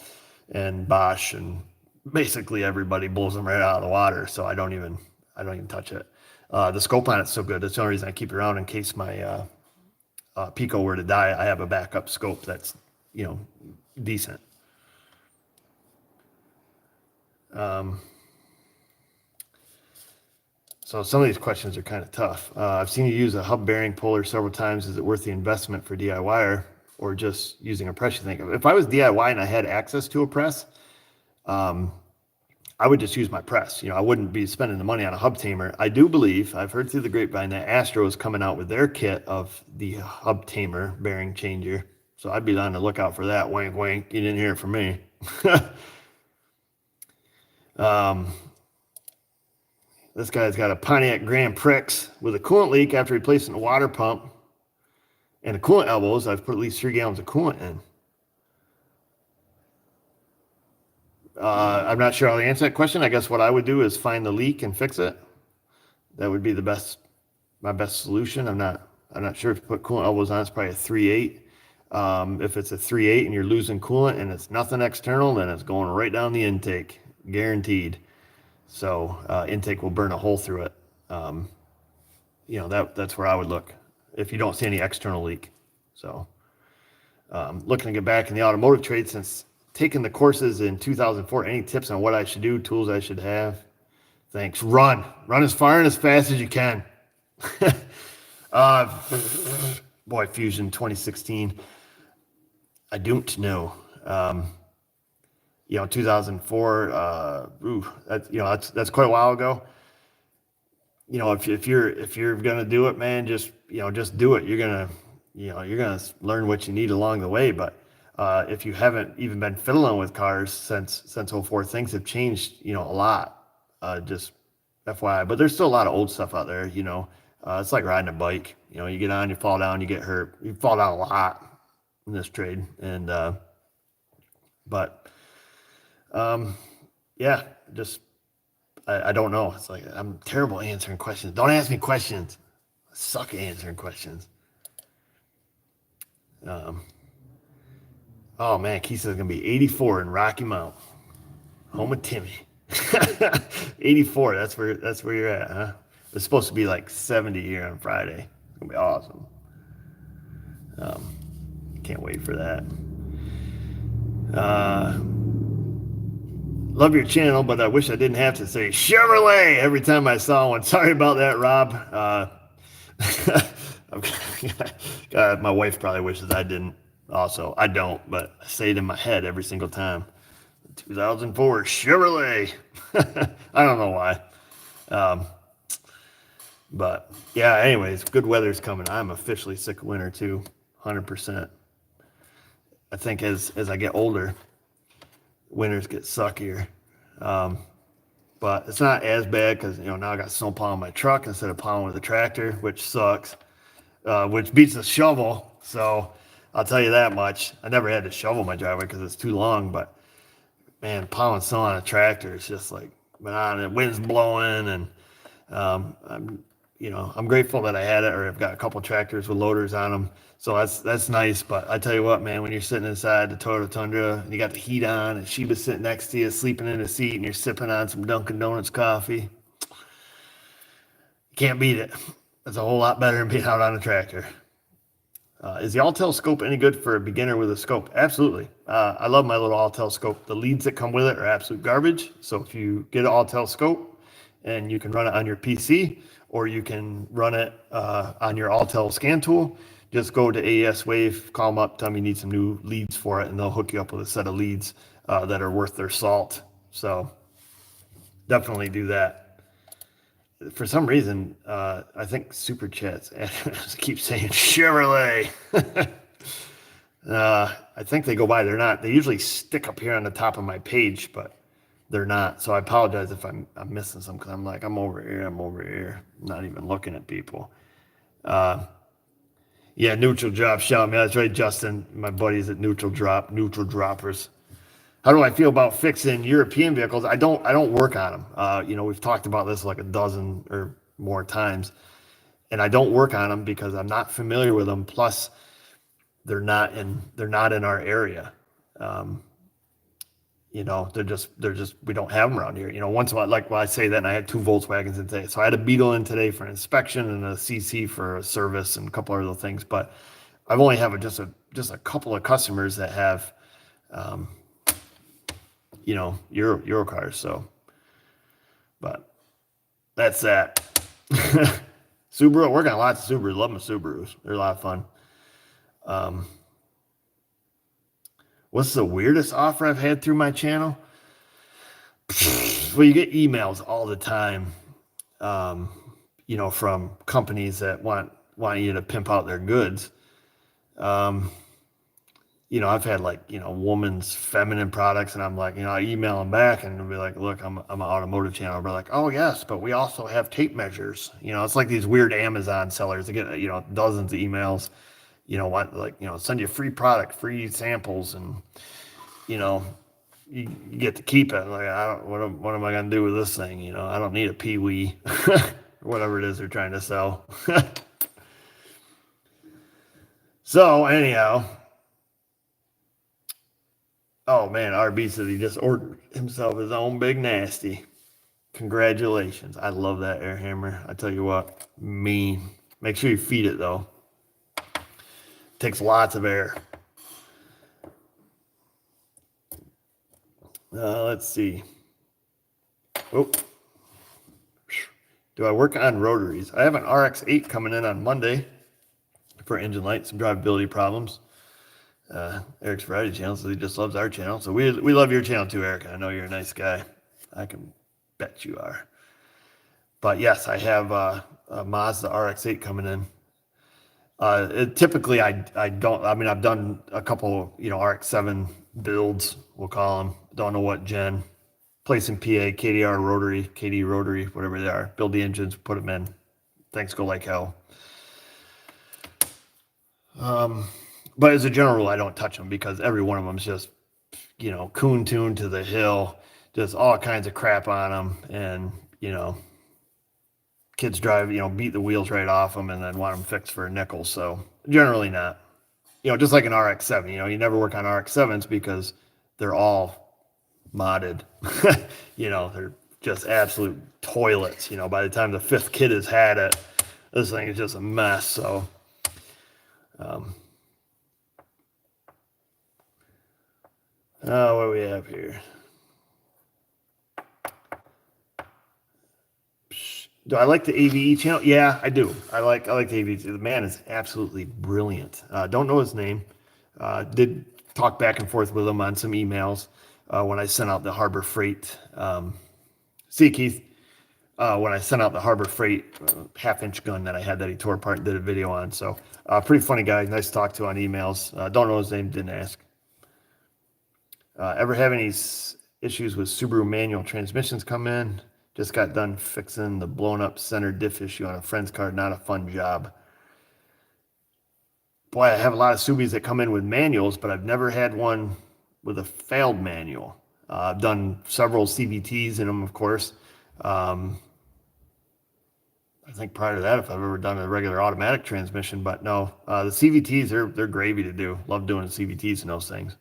and Bosch and basically everybody blows them right out of the water. So I don't even touch it. The scope on it's so good. That's the only reason I keep it around in case my Pico were to die. I have a backup scope that's decent. So some of these questions are kind of tough. I've seen you use a hub bearing puller several times. Is it worth the investment for DIY or just using a press? You think if I was DIY and I had access to a press, I would just use my press. I wouldn't be spending the money on a hub tamer. I do believe, I've heard through the grapevine that Astro is coming out with their kit of the hub tamer bearing changer. So I'd be on the lookout for that. Wink, wink. You didn't hear it from me. This guy's got a Pontiac Grand Prix with a coolant leak after replacing the water pump and the coolant elbows. I've put at least 3 gallons of coolant in. I'm not sure how to answer that question. I guess what I would do is find the leak and fix it. That would be my my best solution. I'm not sure if you put coolant elbows on, it's probably a 3/8. If it's a 3/8 and you're losing coolant and it's nothing external, then it's going right down the intake, guaranteed. So intake will burn a hole through it. That's where I would look if you don't see any external leak. So looking to get back in the automotive trade since taking the courses in 2004. Any tips on what I should do, tools I should have? Thanks. Run as far and as fast as you can. Fusion 2016. I don't know. 2004. That's quite a while ago. If you're gonna do it, man, just do it. You're gonna learn what you need along the way. But if you haven't even been fiddling with cars since '04, things have changed, a lot. Just FYI, but there's still a lot of old stuff out there. It's like riding a bike. You get on, you fall down, you get hurt. You fall down a lot in this trade, and I don't know. It's like I'm terrible answering questions. Don't ask me questions. I suck at answering questions. Oh man, Keith says it's gonna be 84 in Rocky Mount, home of Timmy. 84. That's where you're at, huh? It's supposed to be like 70 here on Friday. It's gonna be awesome. Can't wait for that. Love your channel, but I wish I didn't have to say Chevrolet every time I saw one. Sorry about that, Rob. My wife probably wishes I didn't. Also, I don't, but I say it in my head every single time. 2004 Chevrolet. I don't know why. But yeah, anyways, good weather's coming. I'm officially sick of winter too, 100%. I think as I get older, winters get suckier. But it's not as bad because, now I got snowplow on my truck instead of plowing with a tractor, which sucks, which beats a shovel. So I'll tell you that much. I never had to shovel my driveway because it's too long, but man, plowing snow on a tractor is just like, man, the wind's blowing, and I'm grateful that I had it, or I've got a couple tractors with loaders on them, so that's nice. But I tell you what, man, when you're sitting inside the Toyota Tundra and you got the heat on, and Sheba's sitting next to you, sleeping in the seat, and you're sipping on some Dunkin' Donuts coffee, you can't beat it. It's a whole lot better than being out on a tractor. Is the Autel scope any good for a beginner with a scope? Absolutely. I love my little Autel scope. The leads that come with it are absolute garbage. So if you get an Autel scope and you can run it on your PC, or you can run it on your Autel scan tool, just go to AES Wave, call them up, tell them you need some new leads for it, and they'll hook you up with a set of leads that are worth their salt. So definitely do that. For some reason, I think Super Chats keep saying Chevrolet. I think they go by. They're not. They usually stick up here on the top of my page, but they're not. So I apologize if I'm missing some, because I'm over here. I'm not even looking at people. Yeah, Neutral Drop. Shout me. That's right, Justin. My buddies at Neutral Droppers. How do I feel about fixing European vehicles? I don't work on them. We've talked about this like a dozen or more times, and I don't work on them because I'm not familiar with them. Plus, they're not in our area. They're just we don't have them around here. Once in a while, like when I say that, and I had 2 Volkswagens in today, so I had a Beetle in today for an inspection and a CC for a service and a couple other things. But I've only have just a couple of customers that have. Euro cars. So, but that's that. Subaru, working on lots of Subarus. Love my Subarus. They're a lot of fun. What's the weirdest offer I've had through my channel? Well, you get emails all the time, from companies that want you to pimp out their goods. I've had woman's feminine products, and I'm like, I email them back and I'll be like, look, I'm an automotive channel. I'll be like, oh yes, but we also have tape measures. It's like these weird Amazon sellers that get, dozens of emails, send you free product, free samples, and, you get to keep it. Like, what am I going to do with this thing? I don't need a Pee-wee or whatever it is they're trying to sell. So anyhow, oh man, RB said he just ordered himself his own big nasty. Congratulations. I love that air hammer. I tell you what, mean. Make sure you feed it though. Takes lots of air. Let's see. Oh, do I work on rotaries? I have an RX-8 coming in on Monday for engine light, some drivability problems. Eric's Variety channel, so he just loves our channel. So we love your channel too, Eric. I know you're a nice guy. I can bet you are. But yes, I have a Mazda RX-8 coming in. Typically, I don't. I mean, I've done a couple, RX-7 builds. We'll call them. Don't know what gen. Place in PA, KDR rotary, KD rotary, whatever they are. Build the engines, put them in. Things go like hell. But as a general rule, I don't touch them because every one of them is just, coon tuned to the hill, just all kinds of crap on them, and kids drive, beat the wheels right off them and then want them fixed for a nickel. So generally not. Just like an RX-7, you never work on RX-7s because they're all modded. They're just absolute toilets. By the time the fifth kid has had it, this thing is just a mess. So, what do we have here? Do I like the AVE channel? Yeah, I do. I like the AVE. The man is absolutely brilliant. Don't know his name. Did talk back and forth with him on some emails when I sent out the Harbor Freight. See, Keith, when I sent out the Harbor Freight half-inch gun that I had that he tore apart and did a video on. So pretty funny guy. Nice to talk to on emails. Don't know his name. Didn't ask. Ever have any issues with Subaru manual transmissions come in? Just got done fixing the blown up center diff issue on a friend's car. Not a fun job. Boy, I have a lot of Subis that come in with manuals, but I've never had one with a failed manual. I've done several CVTs in them, of course. I think prior to that, if I've ever done a regular automatic transmission, but no, the CVTs, they're gravy to do. Love doing CVTs in those things.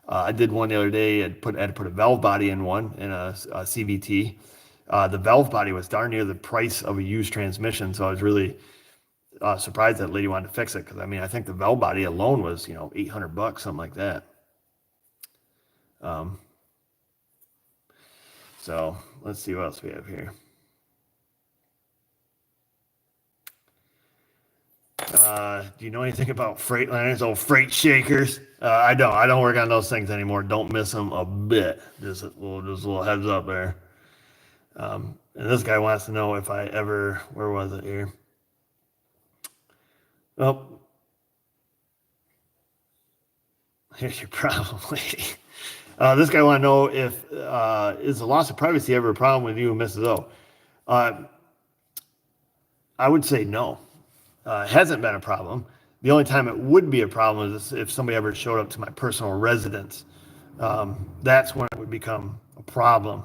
I did one the other day. I had to put a valve body in one in a CVT. The valve body was darn near the price of a used transmission, so I was really surprised that lady wanted to fix it because I think the valve body alone was $800, something like that. So let's see what else we have here. Do you know anything about Freightliners? Oh, freight shakers. I don't. I don't work on those things anymore. Don't miss them a bit. Just a little heads up there. And this guy wants to know if I ever. Where was it here? Oh, here's your problem, lady. This guy wants to know if is the loss of privacy ever a problem with you and Mrs. O? I would say no. It hasn't been a problem. The only time it would be a problem is if somebody ever showed up to my personal residence. That's when it would become a problem.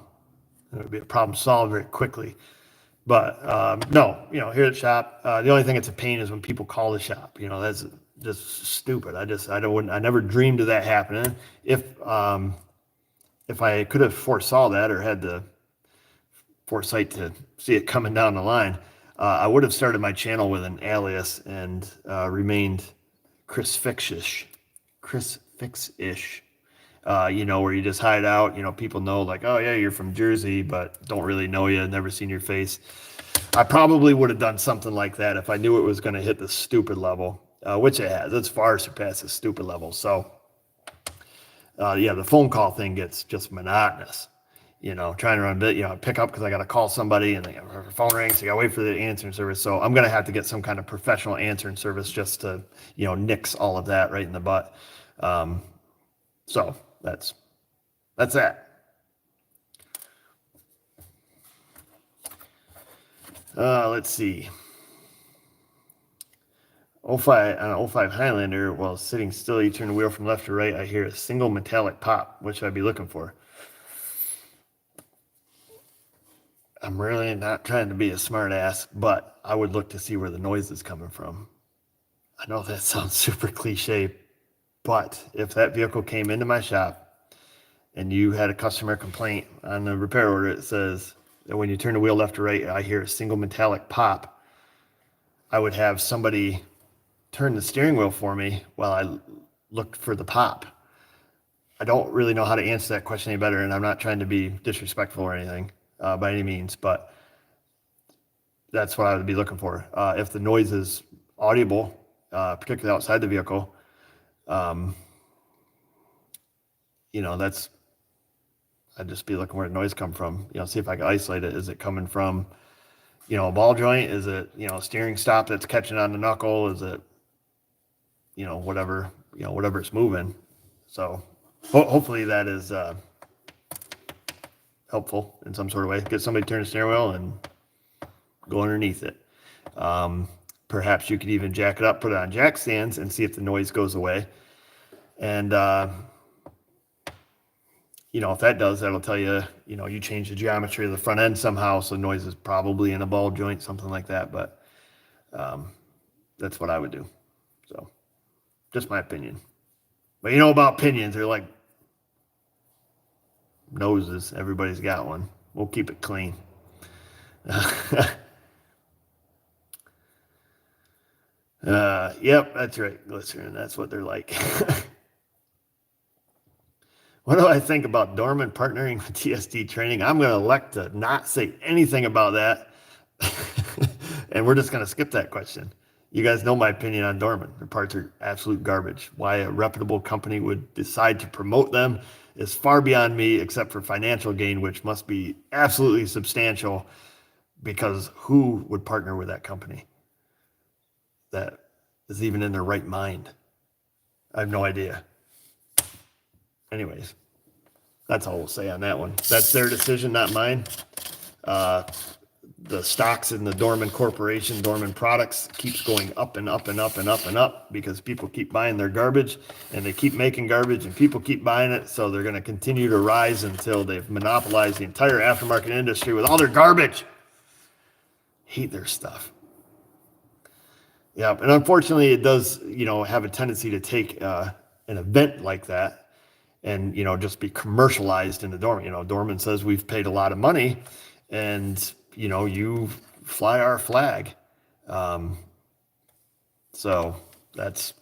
It would be a problem solved very quickly. But no, here at the shop, the only thing that's a pain is when people call the shop. That's just stupid. I never dreamed of that happening. If I could have foresaw that or had the foresight to see it coming down the line, I would have started my channel with an alias and remained Chris Fix-ish. Where you just hide out. People know like, oh yeah, you're from Jersey, but don't really know you, never seen your face. I probably would have done something like that if I knew it was going to hit the stupid level, which it has. It's far surpassed the stupid level. So, the phone call thing gets just monotonous. Trying to run a bit, pick up because I got to call somebody and her phone rings. So you got to wait for the answering service. So I'm going to have to get some kind of professional answering service just to, nix all of that right in the butt. So that's that. Let's see. 05 Highlander, while sitting still, you turn the wheel from left to right, I hear a single metallic pop. What should I be looking for? I'm really not trying to be a smart ass, but I would look to see where the noise is coming from. I know that sounds super cliche, but if that vehicle came into my shop and you had a customer complaint on the repair order, it says that when you turn the wheel left or right, I hear a single metallic pop. I would have somebody turn the steering wheel for me while I looked for the pop. I don't really know how to answer that question any better, and I'm not trying to be disrespectful or anything by any means, but that's what I would be looking for. If the noise is audible, particularly outside the vehicle, um, that's I'd just be looking where the noise come from. See if I can isolate it. Is it coming from a ball joint? Is it a steering stop that's catching on the knuckle? Is it whatever it's moving? So hopefully that is helpful in some sort of way. Get somebody to turn the steering wheel and go underneath it. Perhaps you could even jack it up, put it on jack stands, and see if the noise goes away. And if that does, that'll tell you, you change the geometry of the front end somehow, so noise is probably in a ball joint, something like that. But that's what I would do. So, just my opinion. But about opinions, they're like noses. Everybody's got one. We'll keep it clean. Yep, that's right, glycerin. That's what they're like. What do I think about Dorman partnering with TSD training? I'm going to elect to not say anything about that. And we're just going to skip that question. You guys know my opinion on Dorman. Their parts are absolute garbage. Why a reputable company would decide to promote them is far beyond me, except for financial gain, which must be absolutely substantial, because who would partner with that company that is even in their right mind? I have no idea. Anyways, that's all we'll say on that one. That's their decision, not mine. The stocks in the Dorman Corporation, Dorman Products, keeps going up and up and up and up and up because people keep buying their garbage and they keep making garbage and people keep buying it. So they're going to continue to rise until they've monopolized the entire aftermarket industry with all their garbage. Hate their stuff. Yeah, and unfortunately, it does, have a tendency to take an event like that and just be commercialized in the Dorman. Dorman says we've paid a lot of money, and you fly our flag. So that's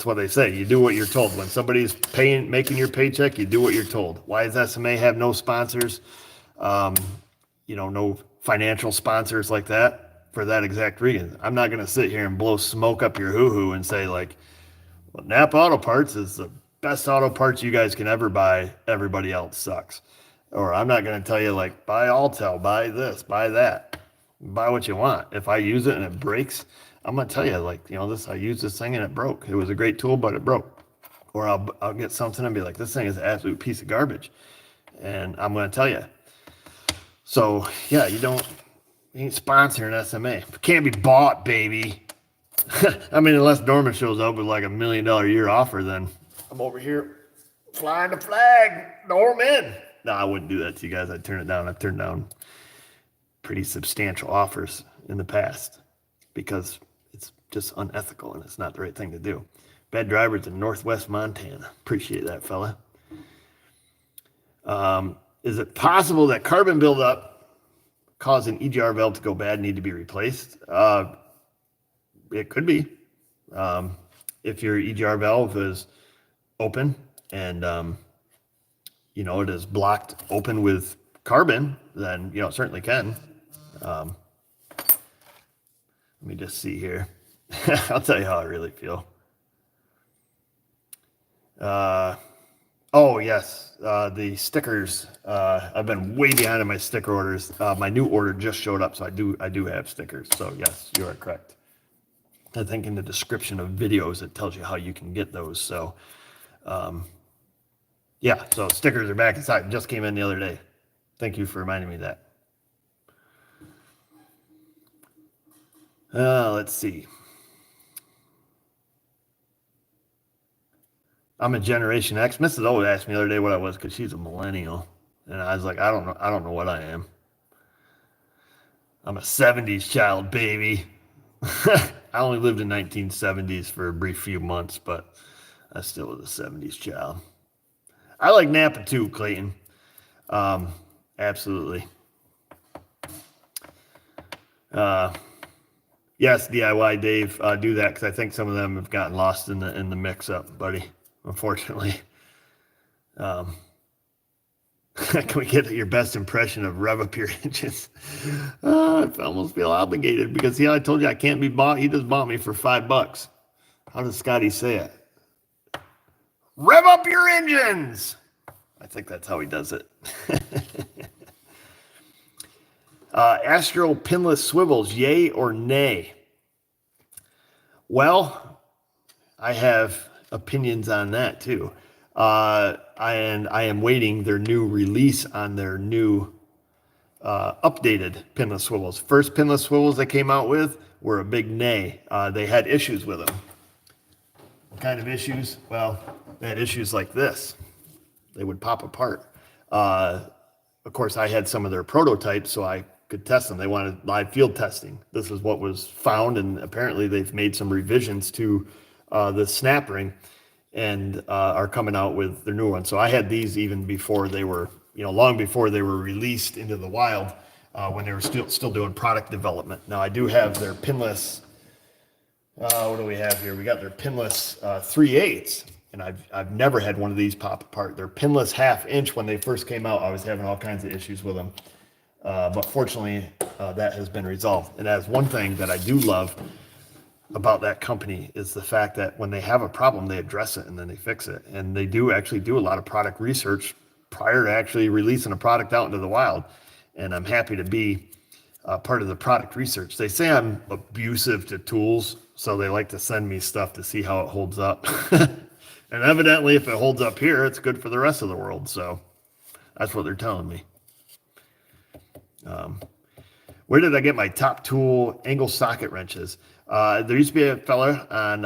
what they say. You do what you're told. When somebody's making your paycheck, you do what you're told. Why does SMA have no sponsors? No financial sponsors like that for that exact reason. I'm not going to sit here and blow smoke up your hoo-hoo and say well, Napa Auto Parts is the best auto parts you guys can ever buy. Everybody else sucks. Or I'm not going to tell you buy Altel, buy this, buy that, buy what you want. If I use it and it breaks, I'm going to tell you I used this thing and it broke. It was a great tool, but it broke. Or I'll get something and be like, this thing is an absolute piece of garbage. And I'm going to tell you. So yeah, you ain't sponsoring SMA. It can't be bought, baby. I mean, unless Dorman shows up with $1 million a year offer, then I'm over here flying the flag, Dorman. No, I wouldn't do that to you guys. I'd turn it down. I've turned down pretty substantial offers in the past because it's just unethical and it's not the right thing to do. Bad drivers in Northwest Montana. Appreciate that, fella. Is it possible that carbon buildup cause an EGR valve to go bad and need to be replaced? It could be. If your EGR valve is open and it is blocked open with carbon, then it certainly can. Let me just see here. I'll tell you how I really feel. Oh yes, the stickers. I've been way behind on my sticker orders. My new order just showed up, so I do have stickers. So yes, you are correct. I think in the description of videos it tells you how you can get those. So yeah, so stickers are back inside. Just came in the other day. Thank you for reminding me of that. Let's see. I'm a Generation X. Mrs. O asked me the other day what I was because she's a millennial, and I was like, I don't know what I am. I'm a 70s child, baby. I only lived in 1970s for a brief few months, but I still was a 70s child. I like Napa too, Clayton. Um, Absolutely. Uh, yes, DIY Dave, do that because I think some of them have gotten lost in the mix-up, buddy. Unfortunately. Um, can we get your best impression of rev up your engines? I almost feel obligated because I told you I can't be bought. He just bought me for $5. How does Scotty say it? Rev up your engines. I think that's how he does it. Astro pinless swivels, yay or nay? Well, I have opinions on that too. I am waiting their new release on their new updated pinless swivels. First pinless swivels they came out with were a big nay. They had issues with them. What kind of issues? Well, they had issues like this. They would pop apart. Of course, I had some of their prototypes, so I could test them. They wanted live field testing. This is what was found, and apparently they've made some revisions to the snap ring and are coming out with their new one. So I had these even before they were, long before they were released into the wild, when they were still doing product development. Now I do have their pinless. What do we have here? We got their pinless 3/8, and I've never had one of these pop apart. They're pinless 1/2 inch. When they first came out, I was having all kinds of issues with them, but fortunately that has been resolved. And that's one thing that I do love about that company is the fact that when they have a problem, they address it and then they fix it. And they do actually do a lot of product research prior to actually releasing a product out into the wild. And I'm happy to be part of the product research. They say I'm abusive to tools, so they like to send me stuff to see how it holds up. And evidently, if it holds up here, it's good for the rest of the world. So that's what they're telling me. Where did I get my top tool angle socket wrenches? There used to be a fella on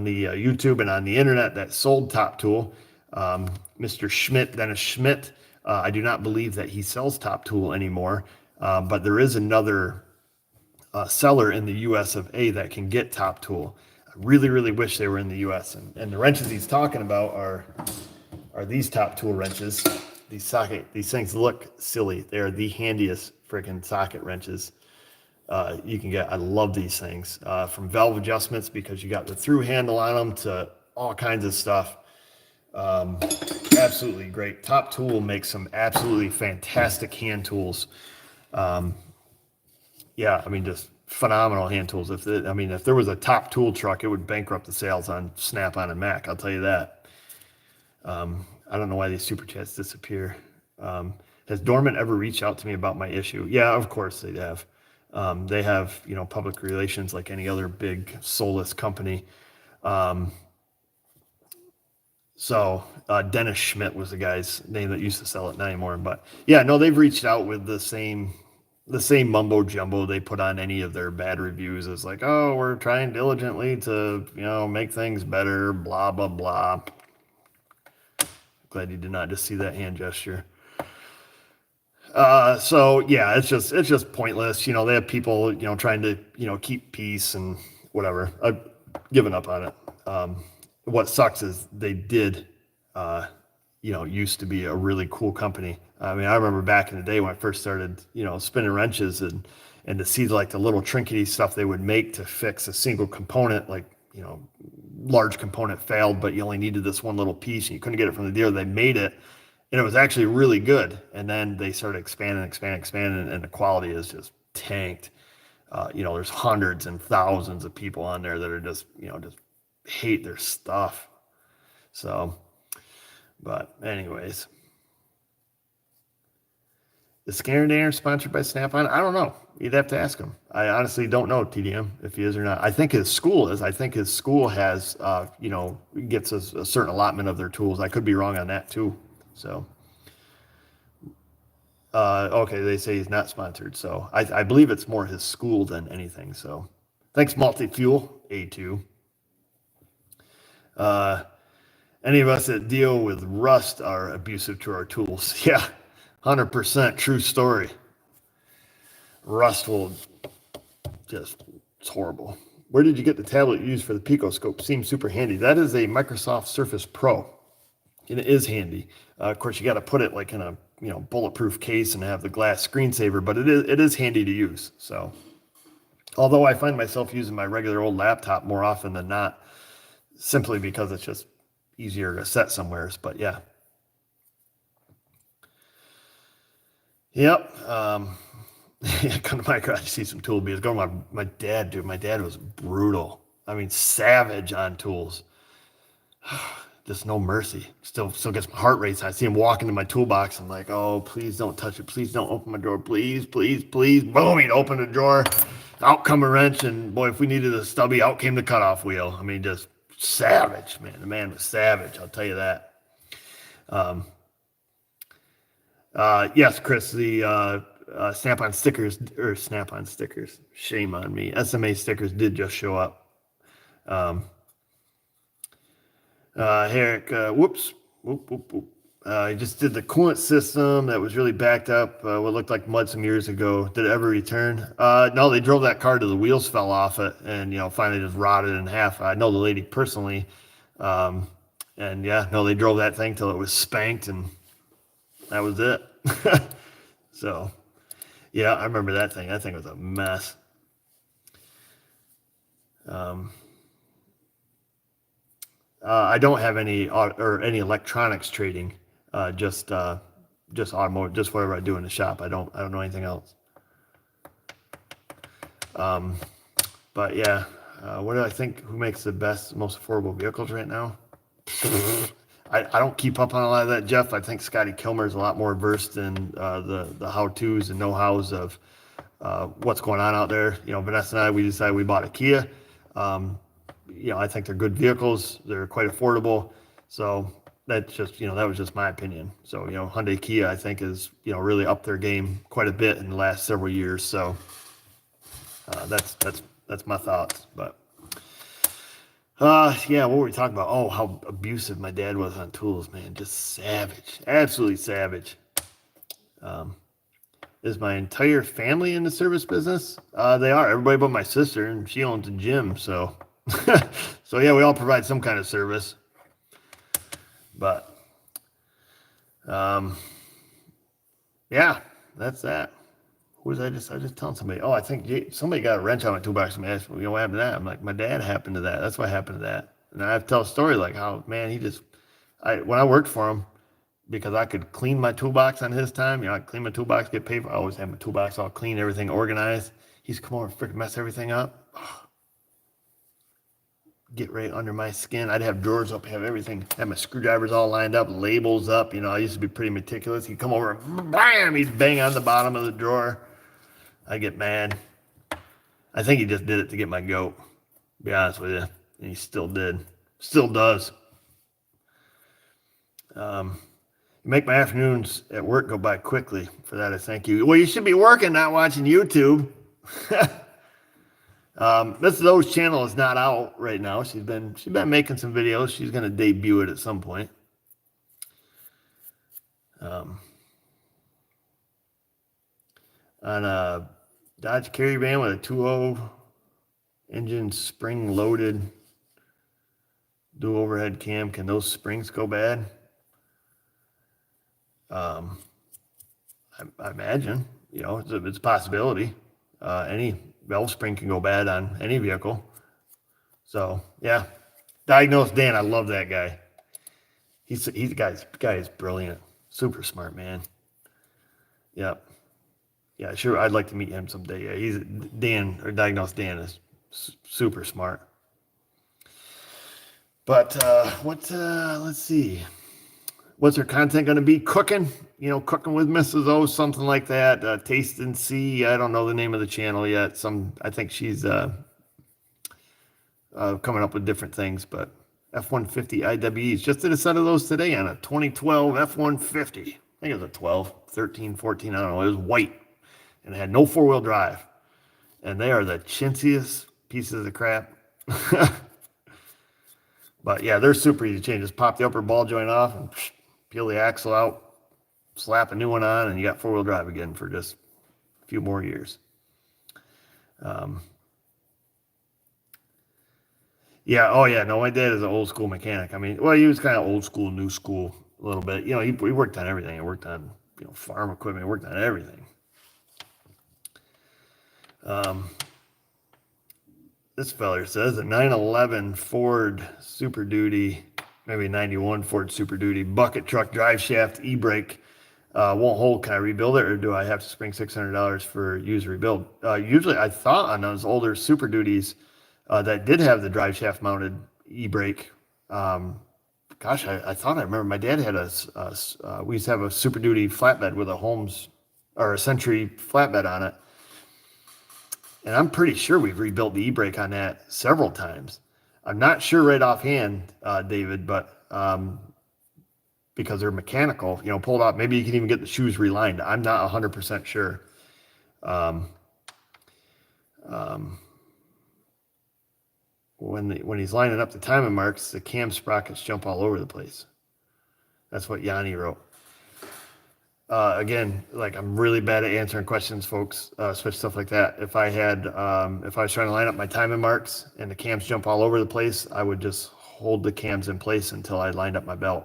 the YouTube and on the internet that sold Top Tool, Mr. Schmidt, Dennis Schmidt. I do not believe that he sells Top Tool anymore, but there is another seller in the US of A that can get Top Tool. I really, really wish they were in the US. And the wrenches he's talking about are these Top Tool wrenches. These things look silly. They're the handiest freaking socket wrenches you can get. I love these things, from valve adjustments because you got the through handle on them to all kinds of stuff. Absolutely great. Top Tool makes some absolutely fantastic hand tools. Yeah, I mean, just phenomenal hand tools. If there was a Top Tool truck, it would bankrupt the sales on Snap-on and Mac. I'll tell you that. I don't know why these super chats disappear. Has Dorman ever reached out to me about my issue? Yeah, of course they have. They have, public relations like any other big soulless company. So Dennis Schmidt was the guy's name that used to sell it, not anymore. But yeah, no, they've reached out with the same mumbo jumbo they put on any of their bad reviews. It's like, oh, we're trying diligently to, make things better, blah, blah, blah. Glad you did not just see that hand gesture. So yeah, it's just pointless. They have people, trying to, keep peace and whatever. I've given up on it. What sucks is they did, used to be a really cool company. I mean, I remember back in the day when I first started, spinning wrenches and to see like the little trinkety stuff they would make to fix a single component, like, large component failed, but you only needed this one little piece and you couldn't get it from the dealer. They made it and it was actually really good. And then they started expanding, and the quality is just tanked. There's hundreds and thousands of people on there that are just hate their stuff. So, but anyways, is Scanner Danner sponsored by Snap-on? I don't know. You'd have to ask him. I honestly don't know, TDM, if he is or not. I think his school is. I think his school has, gets a certain allotment of their tools. I could be wrong on that too. So, okay, they say he's not sponsored. So I believe it's more his school than anything. So thanks, Multi-Fuel, A2. Any of us that deal with rust are abusive to our tools. Yeah, 100% true story. rust will just, it's horrible. Where did you get the tablet you used for the Picoscope? Seems super handy. That is a Microsoft Surface Pro, and it is handy. Of course, you got to put it like in a bulletproof case and have the glass screensaver, but it is handy to use. So, although I find myself using my regular old laptop more often than not, simply because it's just easier to set somewheres. But yeah, yep. Yeah, come to my garage to see some tool beers. Go to my dad, dude. My dad was brutal. I mean, savage on tools. Just no mercy. Still gets my heart racing. I see him walk into my toolbox. I'm like, oh, please don't touch it. Please don't open my drawer. Please, please, please. Boom, he'd open the drawer. Out come a wrench. And boy, if we needed a stubby, out came the cutoff wheel. I mean, just savage, man. The man was savage. I'll tell you that. Yes, Chris, the Snap-on stickers, shame on me. SMA stickers did just show up. Herrick, whoops, whoop, whoop, whoop. I just did the coolant system that was really backed up. What looked like mud some years ago. Did it ever return? No, they drove that car till the wheels fell off it, and finally just rotted in half. I know the lady personally, and yeah, no, they drove that thing till it was spanked, and that was it. So, yeah, I remember that thing. That thing was a mess. I don't have any electronics trading. Just automotive, just whatever I do in the shop. I don't know anything else. But yeah, what do I think? Who makes the best, most affordable vehicles right now? I don't keep up on a lot of that, Jeff. I think Scotty Kilmer is a lot more versed in the how-tos and know-hows of what's going on out there. Vanessa and I, we decided we bought a Kia. I think they're good vehicles. They're quite affordable. So that's just, that was just my opinion. So, Hyundai Kia, I think is, really up their game quite a bit in the last several years. So that's my thoughts. But yeah, what were we talking about? Oh, how abusive my dad was on tools, man. Just savage, absolutely savage. Is my entire family in the service business? They are. Everybody but my sister, and she owns a gym. So, so yeah, we all provide some kind of service. But, yeah, that's that. Who was I just telling somebody? Oh, I think somebody got a wrench on my toolbox and asked me, what happened to that? I'm like, my dad happened to that. That's what happened to that. And I have to tell a story like how, man, when I worked for him, because I could clean my toolbox on his time, I'd clean my toolbox, get paid for. I always have my toolbox all clean, everything organized. He's come over and freaking mess everything up. Get right under my skin. I'd have drawers up, have everything, have my screwdrivers all lined up, labels up. I used to be pretty meticulous. He'd come over and bam, he'd bang on the bottom of the drawer. I get mad. I think he just did it to get my goat, to be honest with you. And he still did. Still does. You make my afternoons at work go by quickly. For that, I thank you. Well, you should be working, not watching YouTube. Mrs. O's channel is not out right now. She's been making some videos. She's going to debut it at some point. On a Dodge Caravan with a 2.0 engine, spring loaded, dual overhead cam. Can those springs go bad? I imagine, it's a possibility. Any valve spring can go bad on any vehicle. So yeah, Diagnosed Dan, I love that guy. He's the guy is brilliant, super smart man. Yep. Yeah, sure. I'd like to meet him someday. Yeah, he's Dan, or Diagnosed Dan is super smart. But let's see. What's her content going to be? Cooking, cooking with Mrs. O, something like that. Taste and See. I don't know the name of the channel yet. I think she's coming up with different things. But F-150 IWEs. Just did a set of those today on a 2012 F-150. I think it was a 12, 13, 14. I don't know. It was white and it had no four-wheel drive. And they are the chintziest pieces of crap. But yeah, they're super easy to change. Just pop the upper ball joint off and peel the axle out, slap a new one on, and you got four-wheel drive again for just a few more years. Um, yeah. Oh yeah. No, my dad is an old school mechanic. I mean, well, he was kind of old school, new school a little bit. You know, he worked on everything. He worked on, farm equipment. He worked on everything. Um, this feller says a 911 Ford Super Duty, maybe 91 Ford Super Duty bucket truck drive shaft e-brake won't hold. Can I rebuild it, or do I have to spend $600 for used rebuild? Usually, I thought on those older Super Duties that did have the drive shaft mounted e-brake. Gosh, I thought I remember my dad had we used to have a Super Duty flatbed with a Holmes or a Century flatbed on it. And I'm pretty sure we've rebuilt the e-brake on that several times. I'm not sure right offhand, David, but because they're mechanical, pulled out, maybe you can even get the shoes relined. I'm not 100% sure. Um, um, when he's lining up the timing marks, the cam sprockets jump all over the place. That's what Yanni wrote. Again, like I'm really bad at answering questions, folks, especially stuff like that. If I was trying to line up my timing marks and the cams jump all over the place, I would just hold the cams in place until I lined up my belt.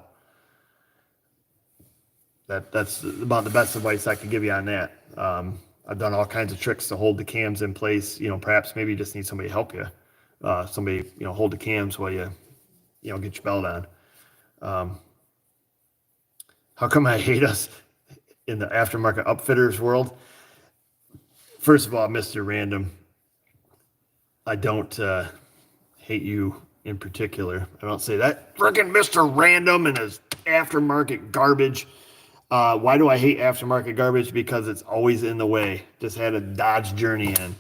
That's about the best advice I could give you on that. I've done all kinds of tricks to hold the cams in place. Perhaps maybe you just need somebody to help you. Somebody, hold the cams while you get your belt on. How come I hate us in the aftermarket upfitters world? First of all, Mr. Random, I don't hate you in particular. I don't say that freaking Mr. Random and his aftermarket garbage. Why do I hate aftermarket garbage? Because it's always in the way. Just had a Dodge Journey in.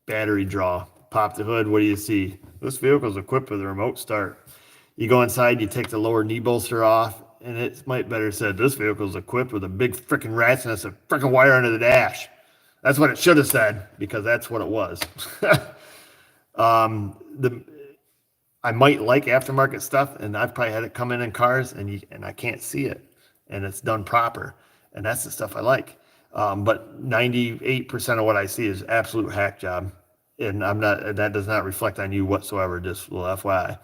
Battery draw. Pop the hood. What do you see? This vehicle is equipped with a remote start. You go inside, you take the lower knee bolster off, and it might better said, this vehicle is equipped with a big freaking rat's nest of freaking wire under the dash. That's what it should have said, because that's what it was. I might like aftermarket stuff, and I've probably had it come in cars, and I can't see it, and it's done proper, and that's the stuff I like. But 98% of what I see is absolute hack job, and that does not reflect on you whatsoever. Just a little FYI.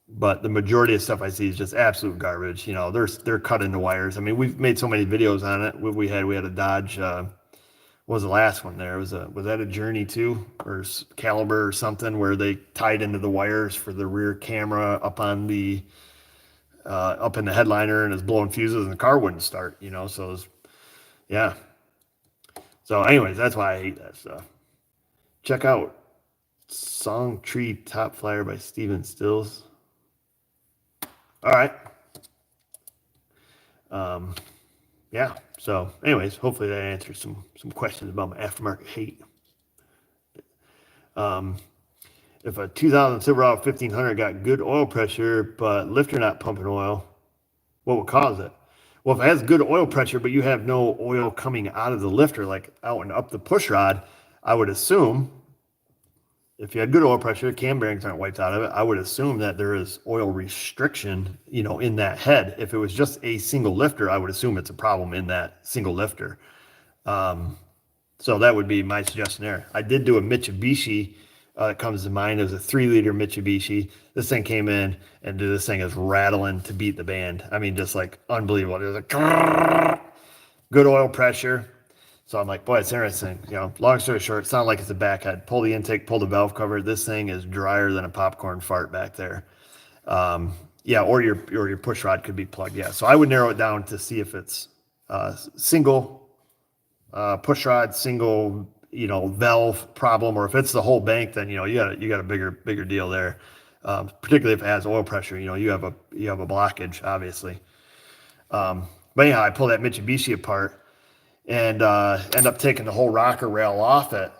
But the majority of stuff I see is just absolute garbage. They're cutting the wires. I mean, we've made so many videos on it. We had a Dodge. What was the last one there? Was that a Journey 2 or Caliber or something where they tied into the wires for the rear camera up in the headliner, and it's blowing fuses and the car wouldn't start. So it was, yeah. So anyways, that's why I hate that stuff. Check out Song Tree Top Flyer by Steven Stills. All right. Yeah. So anyways, hopefully that answers some questions about my aftermarket hate. If a 2000 Silverado 1500 got good oil pressure, but lifter not pumping oil, what would cause it? Well, if it has good oil pressure, but you have no oil coming out of the lifter, like out and up the push rod, I would assume if you had good oil pressure, cam bearings aren't wiped out of it, I would assume that there is oil restriction, in that head. If it was just a single lifter, I would assume it's a problem in that single lifter. So that would be my suggestion there. I did do a Mitsubishi that comes to mind. It was a 3-liter Mitsubishi. This thing came in, and this thing is rattling to beat the band. I mean, just like unbelievable. There's a good oil pressure. So I'm like, boy, it's interesting. Long story short, it sounded like it's a backhead. Pull the intake, pull the valve cover. This thing is drier than a popcorn fart back there. Yeah, or your push rod could be plugged. Yeah, so I would narrow it down to see if it's single push rod, single valve problem, or if it's the whole bank, then you got a bigger deal there. Particularly if it has oil pressure, you have a blockage, obviously. But anyhow, I pull that Mitsubishi apart and end up taking the whole rocker rail off it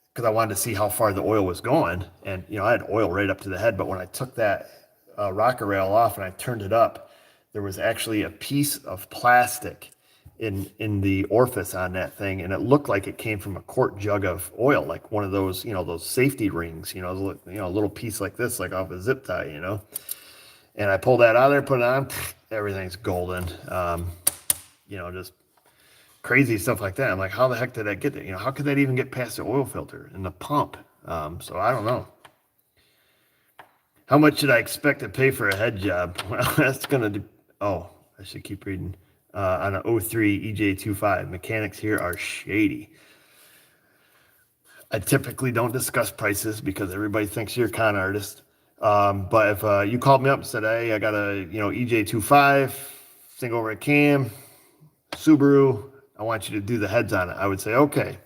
because I wanted to see how far the oil was going. And, I had oil right up to the head, but when I took that rocker rail off and I turned it up, there was actually a piece of plastic in the orifice on that thing, and it looked like it came from a quart jug of oil, like one of those, those safety rings, a little piece like this, like off a zip tie, And I pulled that out of there, put it on, everything's golden. Just crazy stuff like that. I'm like, how the heck did that get there? You know, how could that even get past the oil filter and the pump? So I don't know. How much should I expect to pay for a head job? Well, that's gonna do. Oh, I should keep reading. On an '03 EJ25, mechanics here are shady. I typically don't discuss prices because everybody thinks you're a con artist. But if you called me up and said, "Hey, I got a EJ25 single overhead cam Subaru, I want you to do the heads on it," I would say, "Okay."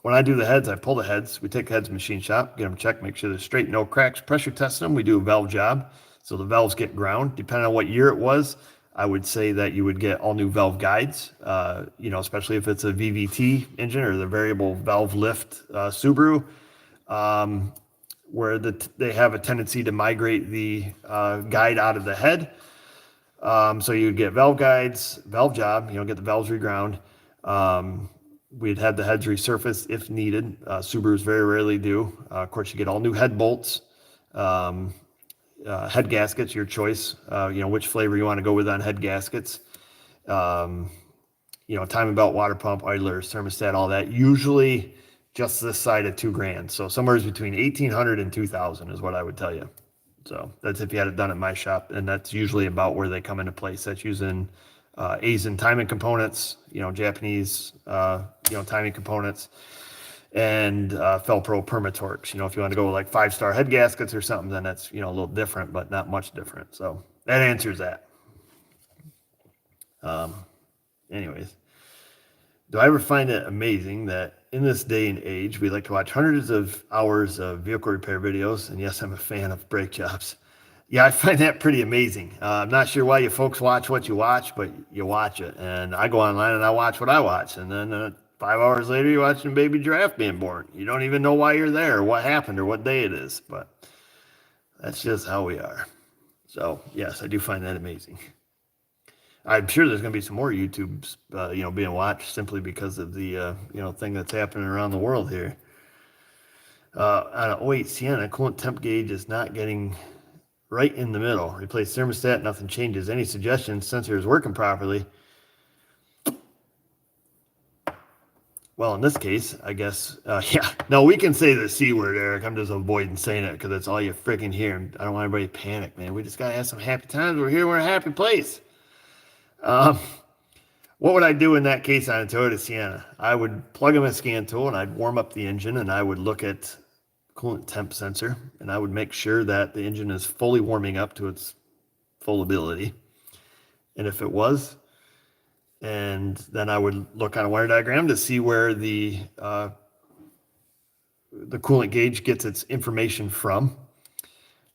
When I do the heads, I pull the heads. We take the heads machine shop, get them checked, make sure they're straight, no cracks. Pressure test them. We do a valve job, so the valves get ground. Depending on what year it was, I would say that you would get all new valve guides. Especially if it's a VVT engine or the variable valve lift Subaru, where they have a tendency to migrate the guide out of the head. So you would get valve guides, valve job. Get the valves reground. We'd have the heads resurfaced if needed. Subarus very rarely do. Of course, you get all new head bolts, head gaskets, your choice. Which flavor you want to go with on head gaskets. Timing belt, water pump, idlers, thermostat, all that. Usually just this side of $2,000. So somewhere between 1,800 and 2,000 is what I would tell you. So that's if you had it done at my shop, and that's usually about where they come into place. That's using Asian timing components, Japanese, timing components, and Felpro Permatorques. If you want to go with like 5-star head gaskets or something, then that's, a little different, but not much different. So that answers that. Anyways, do I ever find it amazing that in this day and age, we like to watch hundreds of hours of vehicle repair videos? And yes, I'm a fan of brake jobs. Yeah, I find that pretty amazing. I'm not sure why you folks watch what you watch, but you watch it. And I go online and I watch what I watch. And then 5 hours later, you're watching a baby giraffe being born. You don't even know why you're there, or what happened, or what day it is. But that's just how we are. So, yes, I do find that amazing. I'm sure there's going to be some more YouTubes, being watched simply because of the, thing that's happening around the world here. On an '08 Sienna, coolant temp gauge is not getting right in the middle. Replace thermostat, nothing changes. Any suggestions? Sensor is working properly. Well, in this case, I guess, yeah. No, we can say the C word, Eric. I'm just avoiding saying it because that's all you freaking hear. I don't want everybody to panic, man. We just got to have some happy times. We're here. We're in a happy place. What would I do in that case on a Toyota Sienna? I would plug in a scan tool and I'd warm up the engine, and I would look at coolant temp sensor, and I would make sure that the engine is fully warming up to its full ability. And if it was, and then I would look on a wire diagram to see where the coolant gauge gets its information from.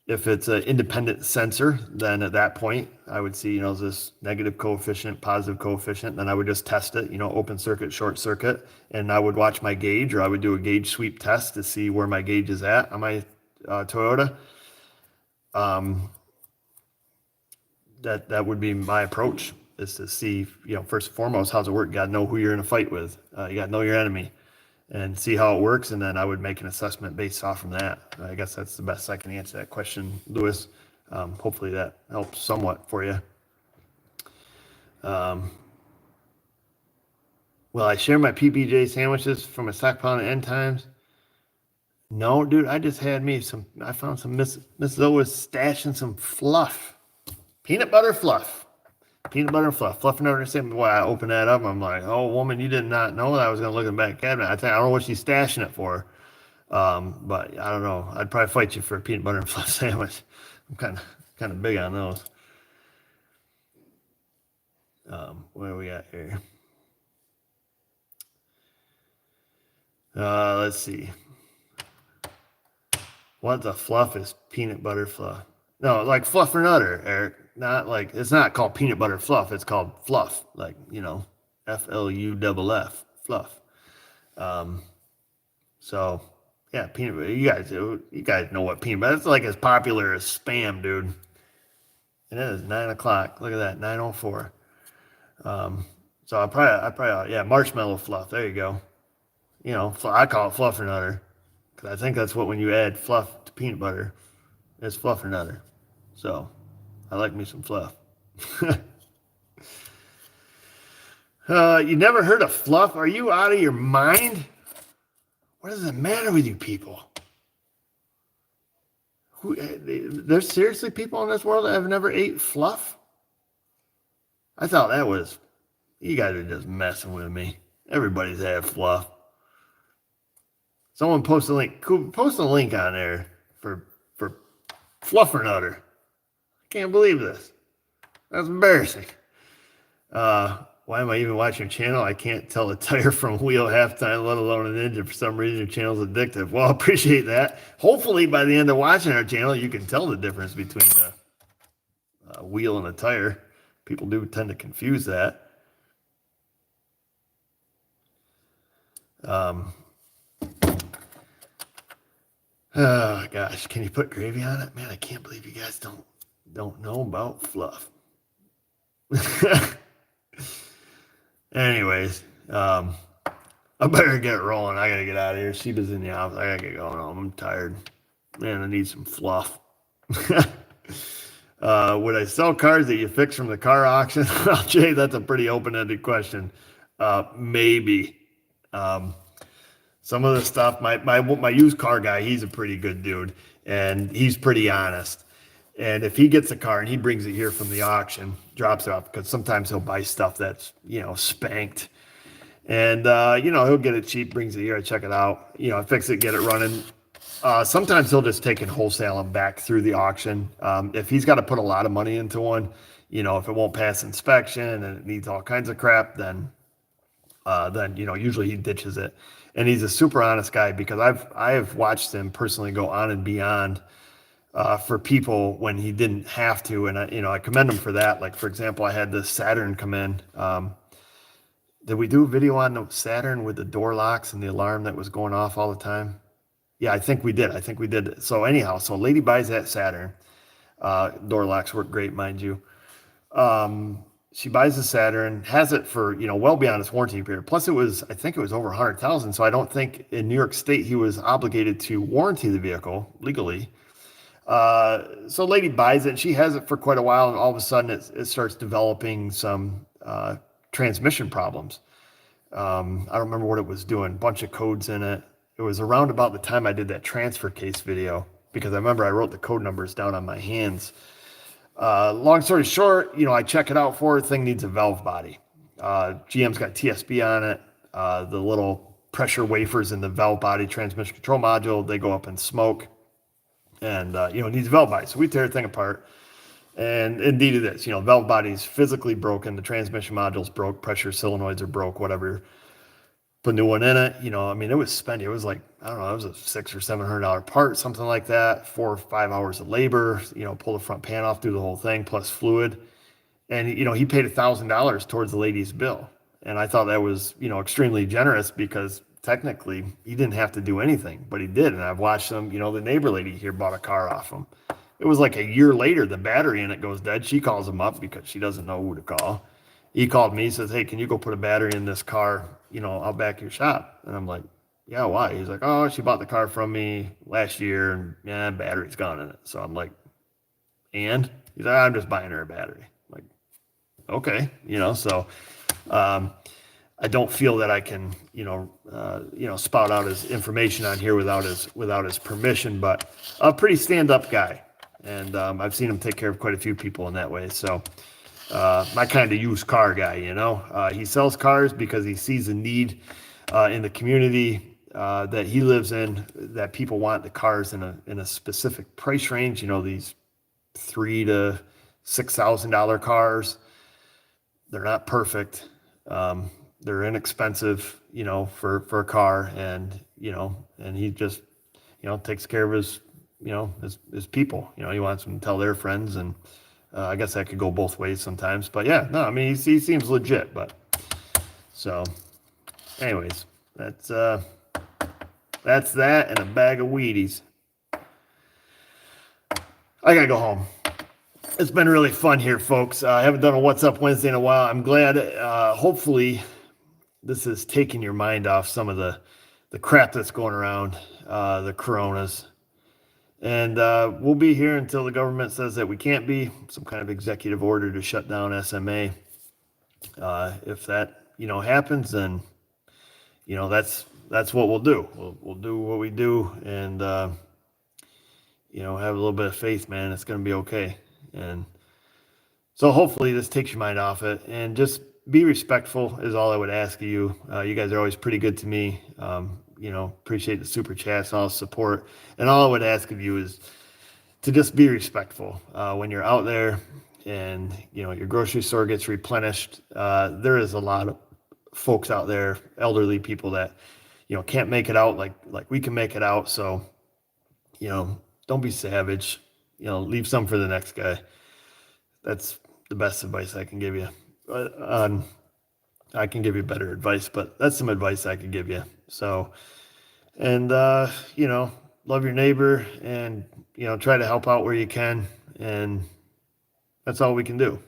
If it's an independent sensor, then at that point, I would see, is this negative coefficient, positive coefficient? Then I would just test it, open circuit, short circuit, and I would watch my gauge, or I would do a gauge sweep test to see where my gauge is at on my Toyota. That would be my approach, is to see, first and foremost, how's it work? You got to know who you're in a fight with. You got to know your enemy and see how it works, and then I would make an assessment based off from that. I guess that's the best I can answer that question, Lewis. Hopefully that helps somewhat for you. Will I share my PBJ sandwiches from a stockpile at end times? No, dude, I just had I found some Miss Lois stashing some fluff. Peanut butter fluff. Peanut butter and fluff. Fluff never understand why I opened that up. I'm like, oh, woman, you did not know that I was going to look in the back cabinet. I don't know what she's stashing it for. But I don't know. I'd probably fight you for a peanut butter and fluff sandwich. I'm kind of big on those. What do we got here? Let's see. What the fluff is peanut butter fluff? No, like fluff or nutter, Eric. Not like, it's not called peanut butter fluff. It's called fluff, like, FLUFF, fluff. So yeah, peanut butter. You guys know what peanut butter. It's like as popular as Spam, dude. It is 9:00. Look at that, 9:04. So I probably yeah, marshmallow fluff. There you go. I call it fluff or nutter because I think that's what, when you add fluff to peanut butter, it's fluff or nutter. So I like me some fluff. You never heard of fluff? Are you out of your mind? What does the matter with you people? There's seriously people in this world that have never ate fluff? I thought that was, you guys are just messing with me. Everybody's had fluff. Someone post a link. Post a link on there for Fluffernutter. I can't believe this. That's embarrassing. Why am I even watching your channel? I can't tell a tire from wheel halftime, let alone an engine. For some reason, your channel's addictive. Well, I appreciate that. Hopefully, by the end of watching our channel, you can tell the difference between a wheel and a tire. People do tend to confuse that. Oh gosh, can you put gravy on it? Man, I can't believe you guys don't know about fluff. Anyways, I better get rolling. I gotta get out of here. Sheba's in the office. I gotta get going home. I'm tired. Man, I need some fluff. Would I sell cars that you fix from the car auction? Jay, that's a pretty open-ended question. Maybe. Some of the stuff, my used car guy, he's a pretty good dude, and he's pretty honest. And if he gets a car and he brings it here from the auction, drops it off, because sometimes he'll buy stuff that's, spanked. And, he'll get it cheap, brings it here, I check it out, I fix it, get it running. Sometimes he'll just take and wholesale them back through the auction. If he's got to put a lot of money into one, if it won't pass inspection and it needs all kinds of crap, then usually he ditches it. And he's a super honest guy, because I've watched him personally go on and beyond for people when he didn't have to, and I commend him for that. Like, for example, I had the Saturn come in. Did we do a video on the Saturn with the door locks and the alarm that was going off all the time? Yeah, I think we did. So anyhow, so a lady buys that Saturn. Door locks work great, mind you. She buys the Saturn, has it for, well beyond its warranty period. Plus I think it was over 100,000. So I don't think in New York State he was obligated to warranty the vehicle legally. So lady buys it and she has it for quite a while. And all of a sudden it starts developing some, transmission problems. I don't remember what it was doing, bunch of codes in it. It was around about the time I did that transfer case video, because I remember I wrote the code numbers down on my hands. Long story short, I check it out for her. Thing needs a valve body. GM's got TSB on it. The little pressure wafers in the valve body transmission control module, they go up in smoke, and it needs a valve body. So we tear the thing apart, and indeed it is. Valve body's physically broken. The transmission module's broke. Pressure solenoids are broke. Whatever. Put a new one in it. It was spendy. It was like, I don't know, it was a $600 or $700 part, something like that. 4 or 5 hours of labor. Pull the front pan off, do the whole thing, plus fluid. And he paid $1,000 towards the lady's bill. And I thought that was, extremely generous, because technically he didn't have to do anything, but he did. And I've watched them. The neighbor lady here bought a car off him. It was like a year later, the battery in it goes dead. She calls him up because she doesn't know who to call. He called me, says, "Hey, can you go put a battery in this car, out back your shop?" And I'm like, "Yeah, why?" He's like, "Oh, she bought the car from me last year, and yeah, battery's gone in it." So I'm like, "And?" He's like, "I'm just buying her a battery." I'm like, okay, so I don't feel that I can, spout out his information on here without his permission, but a pretty stand-up guy. And I've seen him take care of quite a few people in that way. So my kind of used car guy, he sells cars because he sees a need in the community that he lives in, that people want the cars in a specific price range. These $3,000 to $6,000 cars. They're not perfect. They're inexpensive, for a car, and he just, takes care of his, his people. He wants them to tell their friends, and I guess that could go both ways sometimes. But yeah, no, he seems legit. But so, anyways, that's that and a bag of Wheaties. I gotta go home. It's been really fun here, folks. I haven't done a What's Up Wednesday in a while. I'm glad. Hopefully, this is taking your mind off some of the crap that's going around, the coronas. And we'll be here until the government says that we can't be. Some kind of executive order to shut down SMA. If that, happens, then, that's what we'll do. We'll do what we do, and, have a little bit of faith, man. It's going to be okay. And so hopefully this takes your mind off it, and just be respectful is all I would ask of you. You guys are always pretty good to me. Appreciate the super chats, all the support. And all I would ask of you is to just be respectful when you're out there and, your grocery store gets replenished. There is a lot of folks out there, elderly people that, can't make it out like we can make it out. So, don't be savage. Leave some for the next guy. That's the best advice I can give you. I can give you better advice, but that's some advice I can give you. So, and, love your neighbor, and, try to help out where you can. And that's all we can do.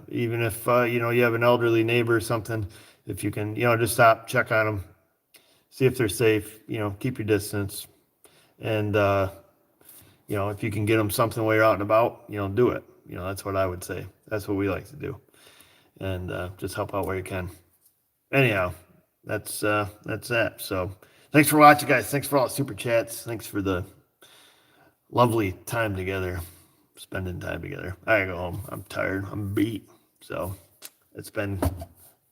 Even if, you have an elderly neighbor or something, if you can, just stop, check on them, see if they're safe, keep your distance. And, if you can get them something while you're out and about, do it. That's what I would say. That's what we like to do. And just help out where you can. Anyhow, that's that. So thanks for watching, guys. Thanks for all the super chats. Thanks for the lovely time together, spending time together. I gotta go home. I'm tired. I'm beat. So it's been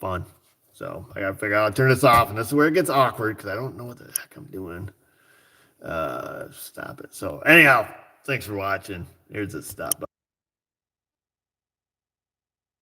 fun. So I gotta figure out how to turn this off, and this is where it gets awkward because I don't know what the heck I'm doing. Stop it. So anyhow, thanks for watching. Here's the stop button.